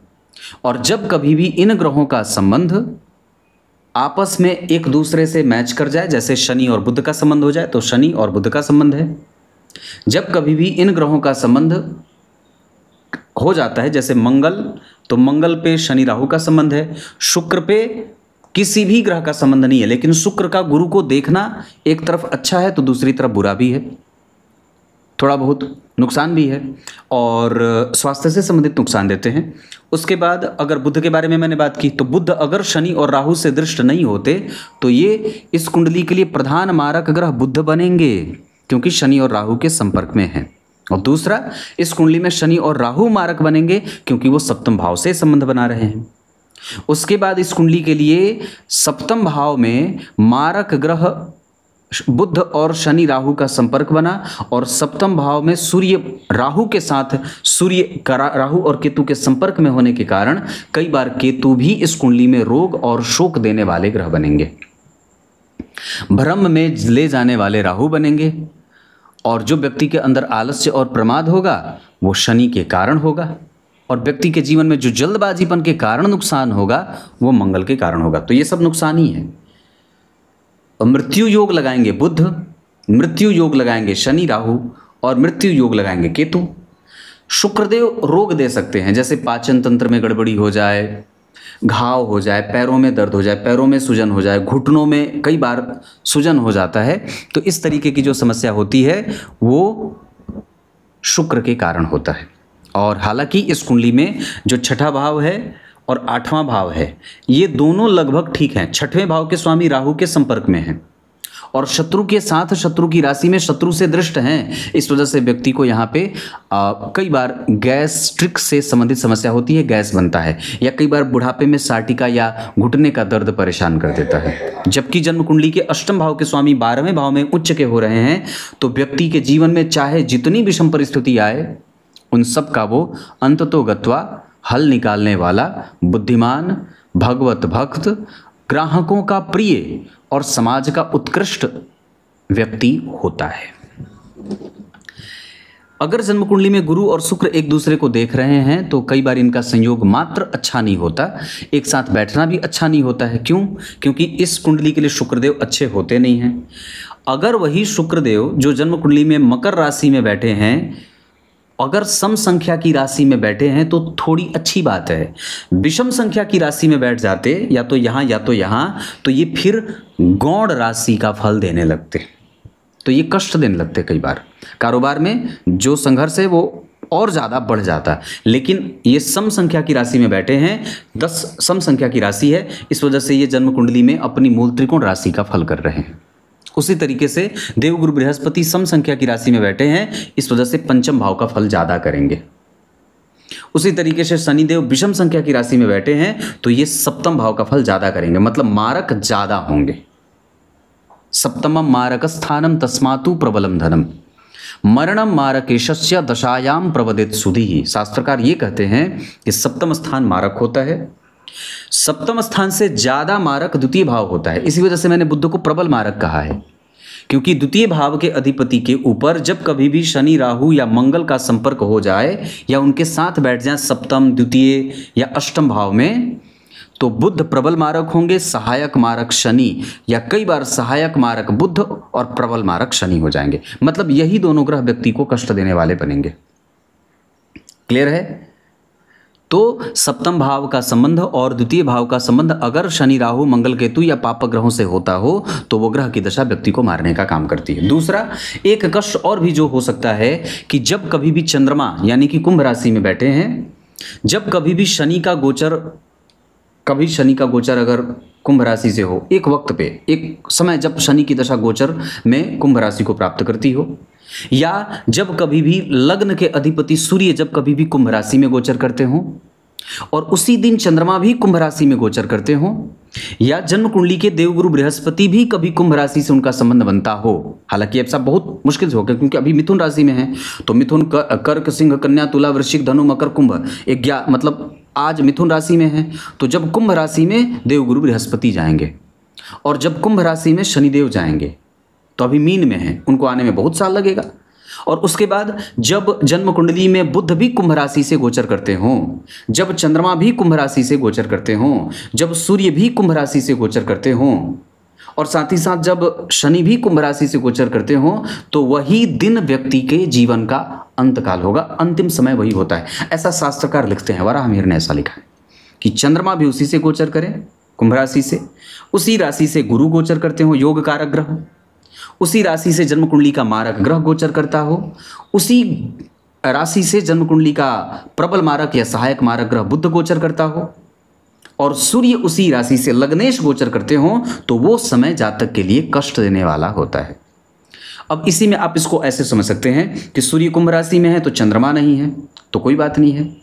और जब कभी भी इन ग्रहों का संबंध आपस में एक दूसरे से मैच कर जाए, जैसे शनि और बुध का संबंध हो जाए तो शनि और बुध का संबंध है। जब कभी भी इन ग्रहों का संबंध हो जाता है जैसे मंगल, तो मंगल पे शनि राहु का संबंध है, शुक्र पे किसी भी ग्रह का संबंध नहीं है, लेकिन शुक्र का गुरु को देखना एक तरफ अच्छा है तो दूसरी तरफ बुरा भी है, थोड़ा बहुत नुकसान भी है और स्वास्थ्य से संबंधित नुकसान देते हैं। उसके बाद अगर बुध के बारे में मैंने बात की तो बुध अगर शनि और राहु से दृष्ट नहीं होते तो ये इस कुंडली के लिए प्रधान मारक ग्रह बुध बनेंगे क्योंकि शनि और राहु के संपर्क में हैं। और दूसरा, इस कुंडली में शनि और राहु मारक बनेंगे क्योंकि वो सप्तम भाव से संबंध बना रहे हैं। उसके बाद इस कुंडली के लिए सप्तम भाव में मारक ग्रह बुध और शनि राहु का संपर्क बना और सप्तम भाव में सूर्य राहु के साथ सूर्य राहु और केतु के संपर्क में होने के कारण कई बार केतु भी इस कुंडली में रोग और शोक देने वाले ग्रह बनेंगे, भ्रम में ले जाने वाले राहु बनेंगे और जो व्यक्ति के अंदर आलस्य और प्रमाद होगा वो शनि के कारण होगा और व्यक्ति के जीवन में जो जल्दबाजीपन के कारण नुकसान होगा वो मंगल के कारण होगा। तो ये सब नुकसान ही है। मृत्यु योग लगाएंगे बुध, मृत्यु योग लगाएंगे शनि राहु और मृत्यु योग लगाएंगे केतु। शुक्रदेव रोग दे सकते हैं, जैसे पाचन तंत्र में गड़बड़ी हो जाए, घाव हो जाए, पैरों में दर्द हो जाए, पैरों में सूजन हो जाए, घुटनों में कई बार सूजन हो जाता है। तो इस तरीके की जो समस्या होती है वो शुक्र के कारण होता है। और हालांकि इस कुंडली में जो छठा भाव है और आठवां भाव है ये दोनों लगभग ठीक हैं। छठवें भाव के स्वामी राहु के संपर्क में हैं और शत्रु के साथ शत्रु की राशि में शत्रु से दृष्ट हैं। इस वजह से व्यक्ति को यहाँ पे कई बार गैस्ट्रिक से संबंधित समस्या होती है, गैस बनता है, या कई बार बुढ़ापे में साटिका या घुटने का दर्द परेशान कर देता है। जबकि जन्म कुंडली के अष्टम भाव के स्वामी 12वें भाव में उच्च के हो रहे हैं तो व्यक्ति के जीवन में चाहे जितनी विषम परिस्थिति आए उन सब का वो अंततो गत्वा हल निकालने वाला बुद्धिमान, भगवत भक्त, ग्राहकों का प्रिय और समाज का उत्कृष्ट व्यक्ति होता है। अगर जन्म कुंडली में गुरु और शुक्र एक दूसरे को देख रहे हैं तो कई बार इनका संयोग मात्र अच्छा नहीं होता, एक साथ बैठना भी अच्छा नहीं होता है। क्यों? क्योंकि इस कुंडली के लिए शुक्रदेव अच्छे होते नहीं हैं। अगर वही शुक्रदेव जो जन्म कुंडली में मकर राशि में बैठे हैं अगर सम संख्या की राशि में बैठे हैं तो थोड़ी अच्छी बात है। विषम संख्या की राशि में बैठ जाते या तो यहाँ तो ये फिर गौड़ राशि का फल देने लगते, तो ये कष्ट देने लगते। कई बार कारोबार में जो संघर्ष है वो और ज़्यादा बढ़ जाता। लेकिन ये सम संख्या की राशि में बैठे हैं, 10 सम संख्या की राशि है, इस वजह से ये जन्म कुंडली में अपनी मूल त्रिकोण राशि का फल कर रहे हैं। उसी तरीके से देवगुरु बृहस्पति सम संख्या की राशि में बैठे हैं, इस वजह से पंचम भाव का फल ज़्यादा करेंगे। उसी तरीके से शनिदेव विषम संख्या की राशि में बैठे हैं तो ये सप्तम भाव का फल ज़्यादा करेंगे, मतलब मारक ज़्यादा होंगे। सप्तमम मारक स्थानम तस्मातु प्रबलम धनम मरणम मारकेशस्य दशायाम प्रवदित सुधि। शास्त्रकार ये कहते हैं कि सप्तम स्थान मारक होता है, सप्तम स्थान से ज्यादा मारक द्वितीय भाव होता है। इसी वजह से मैंने बुध को प्रबल मारक कहा है, क्योंकि द्वितीय भाव के अधिपति के ऊपर जब कभी भी शनि राहु या मंगल का संपर्क हो जाए या उनके साथ बैठ जाए सप्तम, द्वितीय या अष्टम भाव में, तो बुध प्रबल मारक होंगे, सहायक मारक शनि, या कई बार सहायक मारक बुध और प्रबल मारक शनि हो जाएंगे। मतलब यही दोनों ग्रह व्यक्ति को कष्ट देने वाले बनेंगे। क्लियर है? तो सप्तम भाव का संबंध और द्वितीय भाव का संबंध अगर शनि, राहु, मंगल, केतु या पापक ग्रहों से होता हो तो वो ग्रह की दशा व्यक्ति को मारने का काम करती है। दूसरा एक कष्ट और भी जो हो सकता है कि जब कभी भी चंद्रमा यानी कि कुंभ राशि में बैठे हैं, जब कभी भी शनि का गोचर अगर कुंभ राशि से हो, एक वक्त पे एक समय जब शनि की दशा गोचर में कुंभ राशि को प्राप्त करती हो, या जब कभी भी लग्न के अधिपति सूर्य जब कभी भी कुंभ राशि में गोचर करते हो और उसी दिन चंद्रमा भी कुंभ राशि में गोचर करते हो, या जन्म कुंडली के देवगुरु बृहस्पति भी कभी कुंभ राशि से उनका संबंध बनता हो। हालांकि ऐसा बहुत मुश्किल से होगा क्योंकि अभी मिथुन राशि में है, तो मिथुन, कर्क, सिंह, कन्या, तुला, वृश्चिक, धनु, मकर, कुंभ, मतलब आज मिथुन राशि में है, तो जब कुंभ राशि में देवगुरु बृहस्पति जाएंगे और जब कुंभ राशि में शनिदेव जाएंगे, तो अभी मीन में है, उनको आने में बहुत साल लगेगा। और उसके बाद जब जन्म कुंडली में बुध भी कुंभ राशि से गोचर करते हों, जब चंद्रमा भी कुंभ राशि से गोचर करते हों, जब सूर्य भी कुंभ राशि से गोचर करते हों और साथ ही साथ जब शनि भी कुंभ राशि से गोचर करते हों, तो वही दिन व्यक्ति के जीवन का अंतकाल होगा, अंतिम समय वही होता है। ऐसा शास्त्रकार लिखते हैं, वराहमिहिर ने ऐसा लिखा है कि चंद्रमा भी उसी से गोचर करें, कुंभ राशि से, उसी राशि से गुरु गोचर करते हो, योग कारक ग्रह, उसी राशि से जन्म कुंडली का मारक ग्रह गोचर करता हो, उसी राशि से जन्म कुंडली का प्रबल मारक या सहायक मारक ग्रह बुध गोचर करता हो, और सूर्य उसी राशि से लग्नेश गोचर करते हो, तो वो समय जातक के लिए कष्ट देने वाला होता है। अब इसी में आप इसको ऐसे समझ सकते हैं कि सूर्य कुंभ राशि में है तो चंद्रमा नहीं है तो कोई बात नहीं है,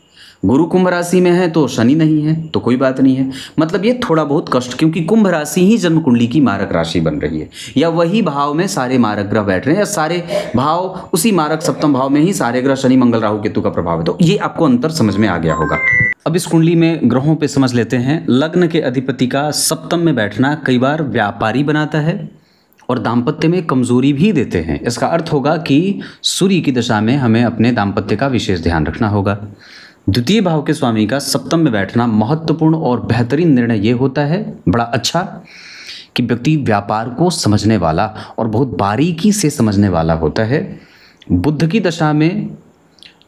गुरु कुंभ राशि में है तो शनि नहीं है तो कोई बात नहीं है। मतलब ये थोड़ा बहुत कष्ट, क्योंकि कुंभ राशि ही जन्म कुंडली की मारक राशि बन रही है, या वही भाव में सारे मारक ग्रह बैठ रहे हैं, या सारे भाव उसी मारक सप्तम भाव में ही सारे ग्रह शनि, मंगल, राहु, केतु का प्रभाव है। तो ये आपको अंतर समझ में आ गया होगा। अब इस कुंडली में ग्रहों पे समझ लेते हैं। लग्न के अधिपति का सप्तम में बैठना कई बार व्यापारी बनाता है और दाम्पत्य में कमजोरी भी देते हैं। इसका अर्थ होगा कि सूर्य की दशा में हमें अपने दाम्पत्य का विशेष ध्यान रखना होगा। द्वितीय भाव के स्वामी का सप्तम में बैठना महत्वपूर्ण और बेहतरीन निर्णय ये होता है, बड़ा अच्छा, कि व्यक्ति व्यापार को समझने वाला और बहुत बारीकी से समझने वाला होता है। बुध की दशा में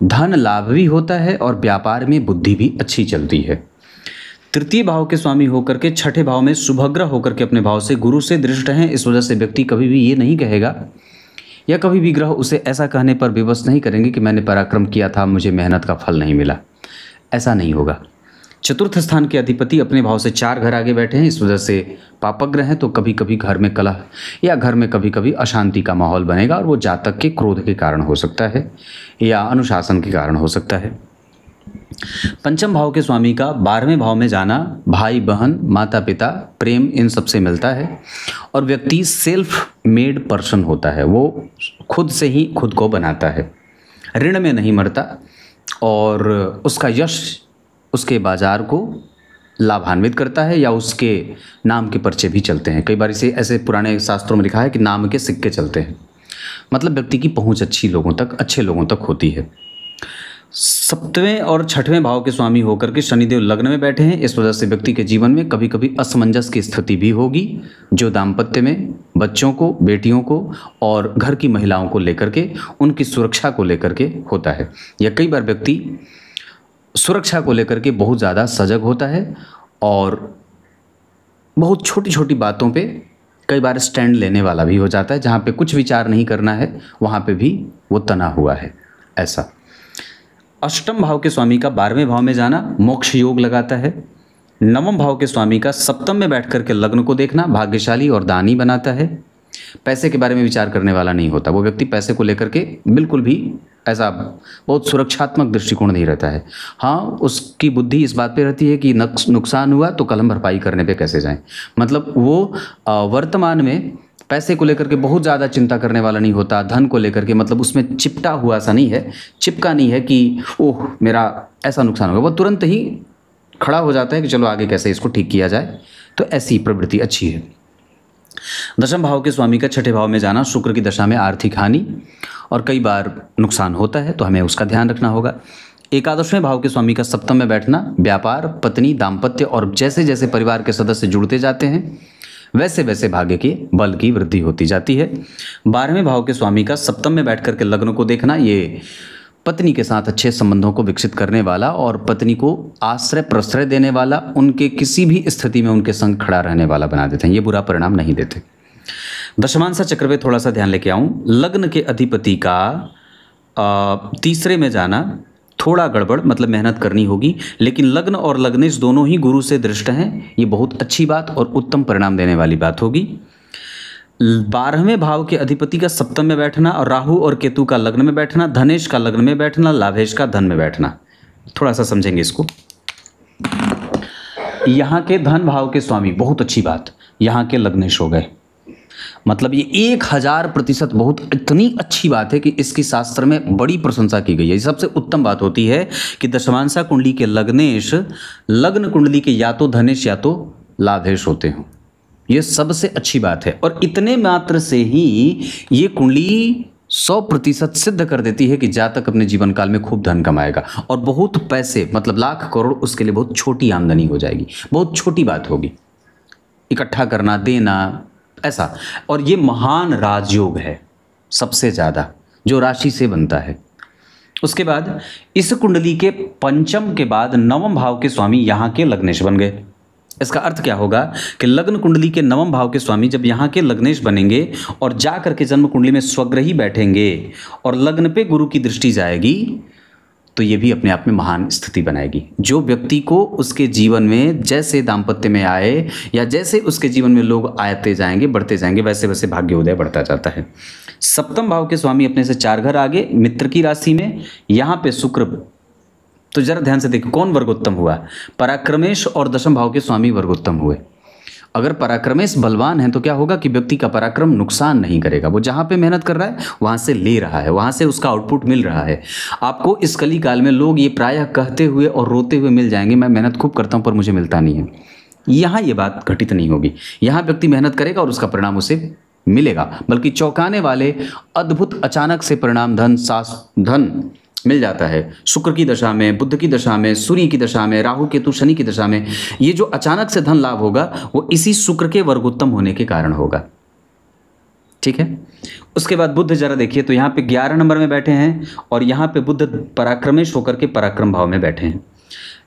धन लाभ भी होता है और व्यापार में बुद्धि भी अच्छी चलती है। तृतीय भाव के स्वामी होकर के छठे भाव में शुभग्रह होकर के अपने भाव से गुरु से दृष्ट हैं। इस वजह से व्यक्ति कभी भी ये नहीं कहेगा, या कभी भी ग्रह उसे ऐसा कहने पर विवश नहीं करेंगे कि मैंने पराक्रम किया था, मुझे मेहनत का फल नहीं मिला। ऐसा नहीं होगा। चतुर्थ स्थान के अधिपति अपने भाव से 4 घर आगे बैठे हैं, इस वजह से पापक ग्रह हैं, तो कभी कभी घर में कलह या घर में कभी कभी अशांति का माहौल बनेगा, और वो जातक के क्रोध के कारण हो सकता है या अनुशासन के कारण हो सकता है। पंचम भाव के स्वामी का 12वें भाव में जाना भाई बहन, माता पिता, प्रेम, इन सब से मिलता है, और व्यक्ति सेल्फ मेड पर्सन होता है, वो खुद से ही खुद को बनाता है, ऋण में नहीं मरता, और उसका यश उसके बाजार को लाभान्वित करता है, या उसके नाम के पर्चे भी चलते हैं। कई बार इसे ऐसे पुराने शास्त्रों में लिखा है कि नाम के सिक्के चलते हैं। मतलब व्यक्ति की पहुंच अच्छे लोगों तक होती है। 7वें और 6वें भाव के स्वामी होकर के शनिदेव लग्न में बैठे हैं, इस वजह से व्यक्ति के जीवन में कभी कभी असमंजस की स्थिति भी होगी, जो दाम्पत्य में बच्चों को, बेटियों को और घर की महिलाओं को लेकर के, उनकी सुरक्षा को लेकर के होता है। या कई बार व्यक्ति सुरक्षा को लेकर के बहुत ज़्यादा सजग होता है और बहुत छोटी छोटी बातों पे कई बार स्टैंड लेने वाला भी हो जाता है। जहाँ पे कुछ विचार नहीं करना है वहाँ पे भी वो तना हुआ है। ऐसा अष्टम भाव के स्वामी का 12वें भाव में जाना मोक्ष योग लगाता है। 9वें भाव के स्वामी का सप्तम में बैठ करके लग्न को देखना भाग्यशाली और दानी बनाता है। पैसे के बारे में विचार करने वाला नहीं होता, वो व्यक्ति पैसे को लेकर के बिल्कुल भी ऐसा बहुत सुरक्षात्मक दृष्टिकोण नहीं रहता है। हाँ, उसकी बुद्धि इस बात पे रहती है कि नुकसान हुआ तो कल हम भरपाई करने पे कैसे जाएं। मतलब वो वर्तमान में पैसे को लेकर के बहुत ज़्यादा चिंता करने वाला नहीं होता। धन को लेकर के मतलब उसमें चिपटा हुआ सा नहीं है, चिपका नहीं है कि ओह मेरा ऐसा नुकसान होगा, वो तुरंत ही खड़ा हो जाता है कि चलो आगे कैसे इसको ठीक किया जाए। तो ऐसी प्रवृत्ति अच्छी है। 10वें भाव के स्वामी का 6ठे भाव में जाना शुक्र की दशा में आर्थिक हानि और कई बार नुकसान होता है, तो हमें उसका ध्यान रखना होगा। एकादशवें भाव के स्वामी का सप्तम में बैठना व्यापार, पत्नी, दाम्पत्य और जैसे जैसे परिवार के सदस्य जुड़ते जाते हैं वैसे वैसे भाग्य के बल की वृद्धि होती जाती है। 12वें भाव के स्वामी का सप्तम में बैठ करके लग्न को देखना, ये पत्नी के साथ अच्छे संबंधों को विकसित करने वाला और पत्नी को आश्रय प्रश्रय देने वाला, उनके किसी भी स्थिति में उनके संग खड़ा रहने वाला बना देते हैं, ये बुरा परिणाम नहीं देते। दशमांश चक्र पे थोड़ा सा ध्यान लेके आऊँ, लग्न के अधिपति का तीसरे में जाना थोड़ा गड़बड़, मतलब मेहनत करनी होगी, लेकिन लग्न और लग्नेश दोनों ही गुरु से दृष्ट हैं, ये बहुत अच्छी बात और उत्तम परिणाम देने वाली बात होगी। 12वें भाव के अधिपति का सप्तम में बैठना और राहु और केतु का लग्न में बैठना, धनेश का लग्न में बैठना, लाभेश का धन में बैठना, थोड़ा सा समझेंगे इसको। यहाँ के धन भाव के स्वामी, बहुत अच्छी बात, यहाँ के लग्नेश हो गए, मतलब ये 1000% बहुत इतनी अच्छी बात है कि इसकी शास्त्र में बड़ी प्रशंसा की गई है। सबसे उत्तम बात होती है कि दशमांशा कुंडली के लग्नेश लग्न कुंडली के या तो धनेश या तो लाभेश होते हों, ये सबसे अच्छी बात है। और इतने मात्र से ही ये कुंडली 100% सिद्ध कर देती है कि जातक अपने जीवन काल में खूब धन कमाएगा और बहुत पैसे, मतलब लाख करोड़, उसके लिए बहुत छोटी आमदनी हो जाएगी, बहुत छोटी बात होगी इकट्ठा करना, देना, ऐसा। और ये महान राजयोग है सबसे ज़्यादा, जो राशि से बनता है। उसके बाद इस कुंडली के पंचम के बाद 9वें भाव के स्वामी यहाँ के लग्नेश बन गए। इसका अर्थ क्या होगा कि लग्न कुंडली के 9वें भाव के स्वामी जब यहाँ के लग्नेश बनेंगे और जा करके जन्म कुंडली में स्वग्रही बैठेंगे और लग्न पे गुरु की दृष्टि जाएगी, तो ये भी अपने आप में महान स्थिति बनाएगी। जो व्यक्ति को उसके जीवन में जैसे दाम्पत्य में आए या जैसे उसके जीवन में लोग आते जाएंगे, बढ़ते जाएंगे, वैसे वैसे भाग्योदय बढ़ता जाता है। सप्तम भाव के स्वामी अपने से 4 घर आगे मित्र की राशि में, यहाँ पे शुक्र, तो जरा ध्यान से देखिए कौन वर्गोत्तम हुआ, पराक्रमेश और दशम भाव के स्वामी वर्गोत्तम हुए। अगर पराक्रमेश बलवान है तो क्या होगा कि व्यक्ति का पराक्रम नुकसान नहीं करेगा, वो जहाँ पे मेहनत कर रहा है वहाँ से ले रहा है, वहाँ से उसका आउटपुट मिल रहा है। आपको इस कली काल में लोग ये प्रायः कहते हुए और रोते हुए मिल जाएंगे, मैं मेहनत खूब करता हूँ पर मुझे मिलता नहीं है। यहाँ ये बात घटित नहीं होगी, यहाँ व्यक्ति मेहनत करेगा और उसका परिणाम उसे मिलेगा, बल्कि चौंकाने वाले अद्भुत अचानक से परिणाम, धन मिल जाता है। शुक्र की दशा में, बुध की दशा में, सूर्य की दशा में, राहु केतु शनि की दशा में ये जो अचानक से धन लाभ होगा वो इसी शुक्र के वर्गोत्तम होने के कारण होगा। ठीक है। उसके बाद बुध जरा देखिए, तो यहाँ पे 11 नंबर में बैठे हैं और यहाँ पे बुध पराक्रमेश होकर के पराक्रम भाव में बैठे हैं।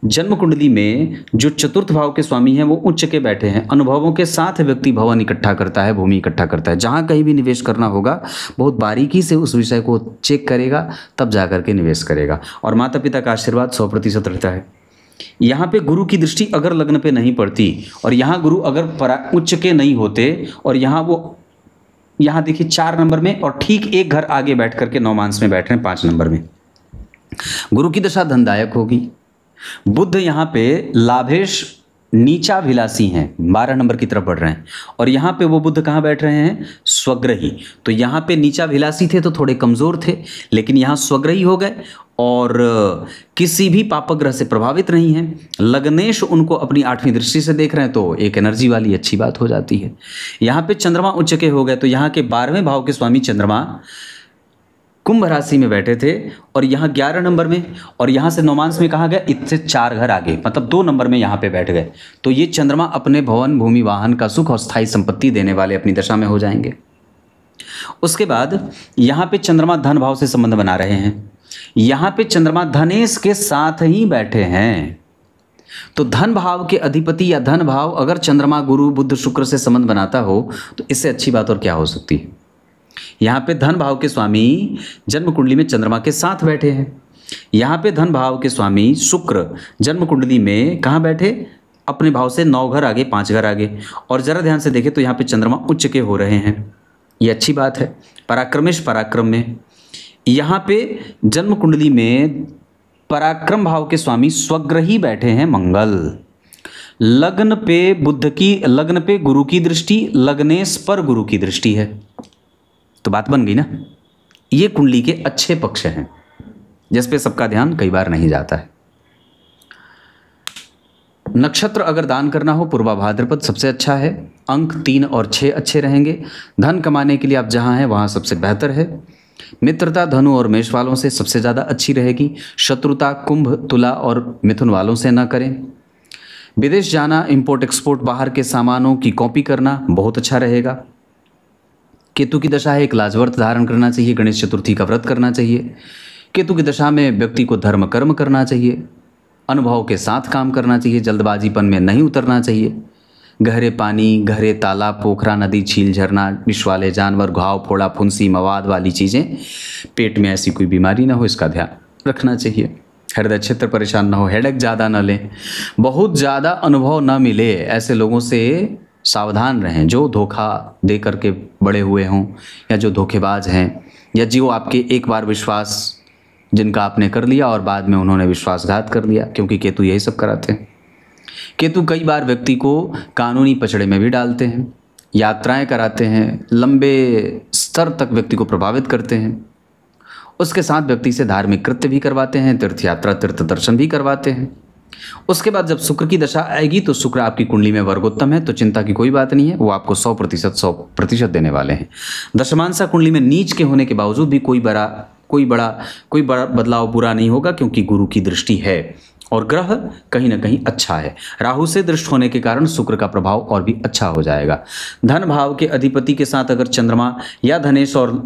जन्म कुंडली में जो चतुर्थ भाव के स्वामी हैं वो उच्च के बैठे हैं। अनुभवों के साथ व्यक्ति भवन इकट्ठा करता है, भूमि इकट्ठा करता है। जहाँ कहीं भी निवेश करना होगा बहुत बारीकी से उस विषय को चेक करेगा, तब जा करके निवेश करेगा। और माता पिता का आशीर्वाद 100% रहता है। यहाँ पे गुरु की दृष्टि अगर लग्न पे नहीं पड़ती और यहाँ गुरु अगर उच्च के नहीं होते और यहाँ देखिए 4 नंबर में और ठीक एक घर आगे बैठ करके नवमांश में बैठ रहे हैं 5 नंबर में, गुरु की दशा धनदायक होगी। बुध यहाँ पे लाभेश नीचाभिलाषी हैं, 12 नंबर की तरफ बढ़ रहे हैं और यहाँ पे वो बुध कहाँ बैठ रहे हैं, स्वग्रही। तो यहाँ पे नीचाभिलाषी थे तो थोड़े कमज़ोर थे, लेकिन यहाँ स्वग्रही हो गए और किसी भी पापग्रह से प्रभावित नहीं हैं। लग्नेश उनको अपनी 8वीं दृष्टि से देख रहे हैं तो एक एनर्जी वाली अच्छी बात हो जाती है। यहाँ पे चंद्रमा उच्च के हो गए, तो यहाँ के 12वें भाव के स्वामी चंद्रमा कुंभ राशि में बैठे थे और यहाँ 11 नंबर में और यहाँ से नवमांश में कहा गया इससे 4 घर आगे, मतलब 2 नंबर में यहाँ पे बैठ गए। तो ये चंद्रमा अपने भवन, भूमि, वाहन का सुख और स्थायी संपत्ति देने वाले अपनी दशा में हो जाएंगे। उसके बाद यहाँ पे चंद्रमा धन भाव से संबंध बना रहे हैं। यहाँ पे चंद्रमा धनेश के साथ ही बैठे हैं। तो धन भाव के अधिपति या धन भाव अगर चंद्रमा गुरु बुध शुक्र से संबंध बनाता हो तो इससे अच्छी बात और क्या हो सकती है। यहाँ पे धन भाव के स्वामी जन्म कुंडली में चंद्रमा के साथ बैठे हैं। यहाँ पे धन भाव के स्वामी शुक्र जन्म कुंडली में कहाँ बैठे, अपने भाव से 9 घर आगे, 5 घर आगे। और ज़रा ध्यान से देखें तो यहाँ पे चंद्रमा उच्च के हो रहे हैं, ये अच्छी बात है। पराक्रमेश पराक्रम में, यहाँ पे जन्म कुंडली में पराक्रम भाव के स्वामी स्वग्रही बैठे हैं मंगल। लग्न पे गुरु की दृष्टि, लग्नेश पर गुरु की दृष्टि है, तो बात बन गई ना। ये कुंडली के अच्छे पक्ष हैं जिस पे सबका ध्यान कई बार नहीं जाता है। नक्षत्र अगर दान करना हो पूर्वा भाद्रपद सबसे अच्छा है। अंक 3 और 6 अच्छे रहेंगे। धन कमाने के लिए आप जहां हैं वहां सबसे बेहतर है। मित्रता धनु और मेष वालों से सबसे ज़्यादा अच्छी रहेगी। शत्रुता कुंभ, तुला और मिथुन वालों से न करें। विदेश जाना, इंपोर्ट एक्सपोर्ट, बाहर के सामानों की कॉपी करना बहुत अच्छा रहेगा। केतु की दशा है, एक लाजवर्त धारण करना चाहिए। गणेश चतुर्थी का व्रत करना चाहिए। केतु की दशा में व्यक्ति को धर्म कर्म करना चाहिए। अनुभव के साथ काम करना चाहिए। जल्दबाजीपन में नहीं उतरना चाहिए। गहरे पानी, गहरे तालाब, पोखरा, नदी, झील, झरना, विष वाले जानवर, घाव, फोड़ा, फुंसी, मवाद वाली चीज़ें, पेट में ऐसी कोई बीमारी ना हो, इसका ध्यान रखना चाहिए। हृदय क्षेत्र परेशान ना हो। हेडेक ज़्यादा ना लें। बहुत ज़्यादा अनुभव ना मिले, ऐसे लोगों से सावधान रहें जो धोखा दे करके बड़े हुए हों, या जो धोखेबाज हैं, या जो आपके एक बार विश्वास जिनका आपने कर लिया और बाद में उन्होंने विश्वासघात कर लिया, क्योंकि केतु यही सब कराते हैं। केतु कई बार व्यक्ति को कानूनी पचड़े में भी डालते हैं, यात्राएं कराते हैं, लंबे स्तर तक व्यक्ति को प्रभावित करते हैं। उसके साथ व्यक्ति से धार्मिक कृत्य भी करवाते हैं, तीर्थ यात्रा, तीर्थ दर्शन भी करवाते हैं। उसके बाद जब शुक्र की दशा आएगी तो शुक्र आपकी कुंडली में वर्गोत्तम है, तो चिंता की कोई बात नहीं है, वो आपको 100% देने वाले हैं। दशमांशा कुंडली में नीच के होने के बावजूद भी कोई बड़ा बदलाव बुरा नहीं होगा, क्योंकि गुरु की दृष्टि है और ग्रह कहीं ना कहीं अच्छा है। राहु से दृष्ट होने के कारण शुक्र का प्रभाव और भी अच्छा हो जाएगा। धन भाव के अधिपति के साथ अगर चंद्रमा या धनेश और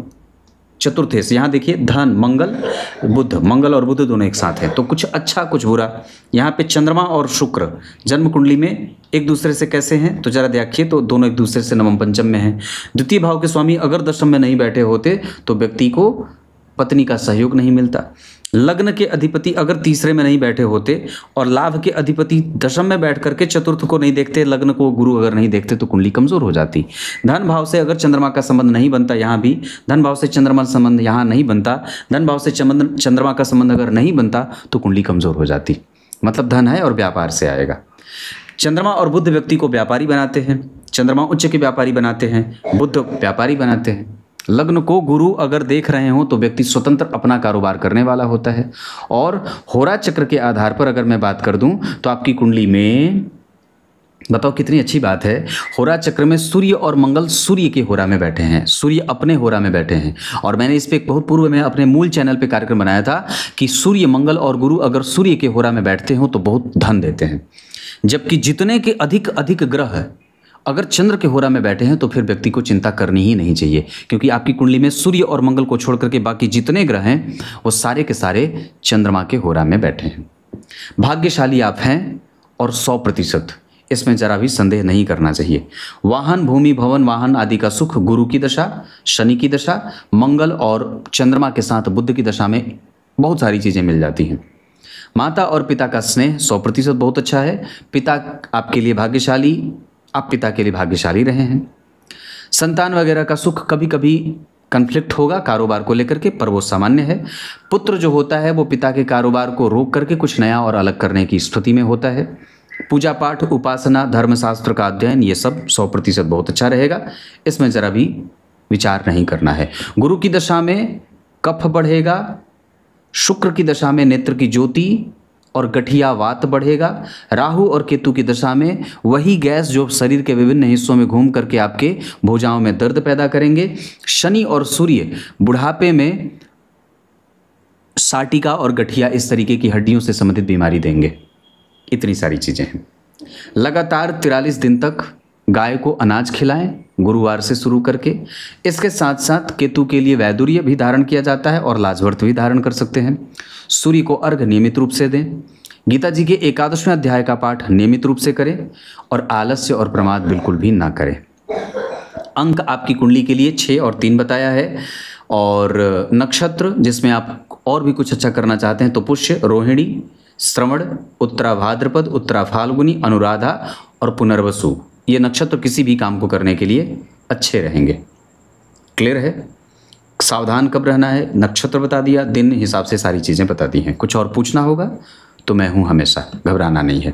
चतुर्थेश, यहाँ देखिए धन, मंगल और बुध दोनों एक साथ हैं, तो कुछ अच्छा कुछ बुरा। यहाँ पे चंद्रमा और शुक्र जन्म कुंडली में एक दूसरे से कैसे हैं, तो जरा देखिए, तो दोनों एक दूसरे से नवम पंचम में हैं। द्वितीय भाव के स्वामी अगर दशम में नहीं बैठे होते तो व्यक्ति को पत्नी का सहयोग नहीं मिलता। लग्न के अधिपति अगर तीसरे में नहीं बैठे होते और लाभ के अधिपति दशम में बैठ करके चतुर्थ को नहीं देखते, लग्न को गुरु अगर नहीं देखते, तो कुंडली कमजोर हो जाती। धन भाव से अगर चंद्रमा का संबंध नहीं बनता, यहाँ भी धन भाव से चंद्रमा संबंध यहाँ नहीं बनता, धन भाव से चंद्रमा का संबंध अगर नहीं बनता तो कुंडली कमजोर हो जाती। मतलब धन है और व्यापार से आएगा। चंद्रमा और बुध व्यक्ति को व्यापारी बनाते हैं। चंद्रमा उच्च के व्यापारी बनाते हैं, बुध व्यापारी बनाते हैं। लग्न को गुरु अगर देख रहे हो तो व्यक्ति स्वतंत्र अपना कारोबार करने वाला होता है। और होरा चक्र के आधार पर अगर मैं बात कर दूं तो आपकी कुंडली में, बताओ कितनी अच्छी बात है, होरा चक्र में सूर्य और मंगल सूर्य के होरा में बैठे हैं, सूर्य अपने होरा में बैठे हैं। और मैंने इस पे एक बहुत पूर्व में अपने मूल चैनल पे कार्यक्रम बनाया था कि सूर्य, मंगल और गुरु अगर सूर्य के होरा में बैठते हो तो बहुत धन देते हैं। जबकि जितने के अधिक ग्रह अगर चंद्र के होरा में बैठे हैं तो फिर व्यक्ति को चिंता करनी ही नहीं चाहिए, क्योंकि आपकी कुंडली में सूर्य और मंगल को छोड़ करके बाकी जितने ग्रह हैं वो सारे के सारे चंद्रमा के होरा में बैठे हैं। भाग्यशाली आप हैं और 100%, इसमें जरा भी संदेह नहीं करना चाहिए। वाहन, भूमि, भवन, वाहन आदि का सुख गुरु की दशा, शनि की दशा, मंगल और चंद्रमा के साथ बुध की दशा में बहुत सारी चीज़ें मिल जाती हैं। माता और पिता का स्नेह 100% बहुत अच्छा है। पिता आपके लिए भाग्यशाली, आप पिता के लिए भाग्यशाली रहे हैं। संतान वगैरह का सुख कभी कभी कन्फ्लिक्ट होगा कारोबार को लेकर के, पर वो सामान्य है। पुत्र जो होता है वो पिता के कारोबार को रोक करके कुछ नया और अलग करने की स्थिति में होता है। पूजा पाठ, उपासना, धर्मशास्त्र का अध्ययन, ये सब 100% बहुत अच्छा रहेगा, इसमें ज़रा भी विचार नहीं करना है। गुरु की दशा में कफ बढ़ेगा, शुक्र की दशा में नेत्र की ज्योति और गठिया वात बढ़ेगा। राहु और केतु की दशा में वही गैस जो शरीर के विभिन्न हिस्सों में घूम करके आपके भुजाओं में दर्द पैदा करेंगे। शनि और सूर्य बुढ़ापे में साटिका और गठिया, इस तरीके की हड्डियों से संबंधित बीमारी देंगे। इतनी सारी चीज़ें हैं। लगातार 43 दिन तक गाय को अनाज खिलाएं, गुरुवार से शुरू करके। इसके साथ साथ केतु के लिए वैदुर्य भी धारण किया जाता है और लाजवर्त भी धारण कर सकते हैं। सूर्य को अर्घ नियमित रूप से दें। गीता जी के 11वें अध्याय का पाठ नियमित रूप से करें और आलस्य और प्रमाद बिल्कुल भी ना करें। अंक आपकी कुंडली के लिए 6 और 3 बताया है। और नक्षत्र जिसमें आप और भी कुछ अच्छा करना चाहते हैं तो पुष्य, रोहिणी, श्रवण, उत्तरा भाद्रपद, उत्तरा फाल्गुनी, अनुराधा और पुनर्वसु, ये नक्षत्र किसी भी काम को करने के लिए अच्छे रहेंगे। क्लियर है? सावधान कब रहना है नक्षत्र बता दिया, दिन हिसाब से सारी चीज़ें बता दी हैं। कुछ और पूछना होगा तो मैं हूँ हमेशा, घबराना नहीं है।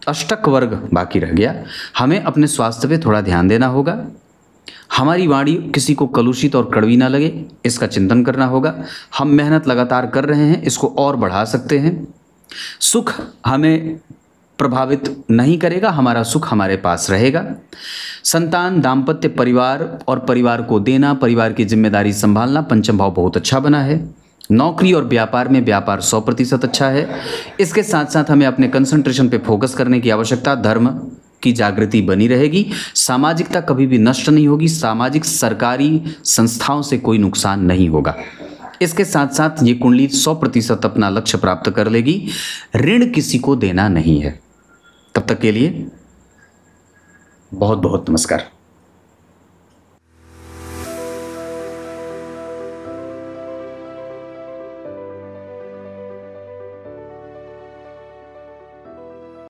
अष्टक वर्ग बाकी रह गया। हमें अपने स्वास्थ्य पे थोड़ा ध्यान देना होगा। हमारी वाणी किसी को कलुषित और कड़वी ना लगे, इसका चिंतन करना होगा। हम मेहनत लगातार कर रहे हैं, इसको और बढ़ा सकते हैं। सुख हमें प्रभावित नहीं करेगा, हमारा सुख हमारे पास रहेगा। संतान, दाम्पत्य, परिवार और परिवार को देना, परिवार की जिम्मेदारी संभालना, पंचम भाव बहुत अच्छा बना है। नौकरी और व्यापार में व्यापार 100% अच्छा है। इसके साथ साथ हमें अपने कंसंट्रेशन पे फोकस करने की आवश्यकता, धर्म की जागृति बनी रहेगी। सामाजिकता कभी भी नष्ट नहीं होगी, सामाजिक सरकारी संस्थाओं से कोई नुकसान नहीं होगा। इसके साथ साथ ये कुंडली 100% अपना लक्ष्य प्राप्त कर लेगी। ऋण किसी को देना नहीं है। तब तक के लिए बहुत बहुत नमस्कार।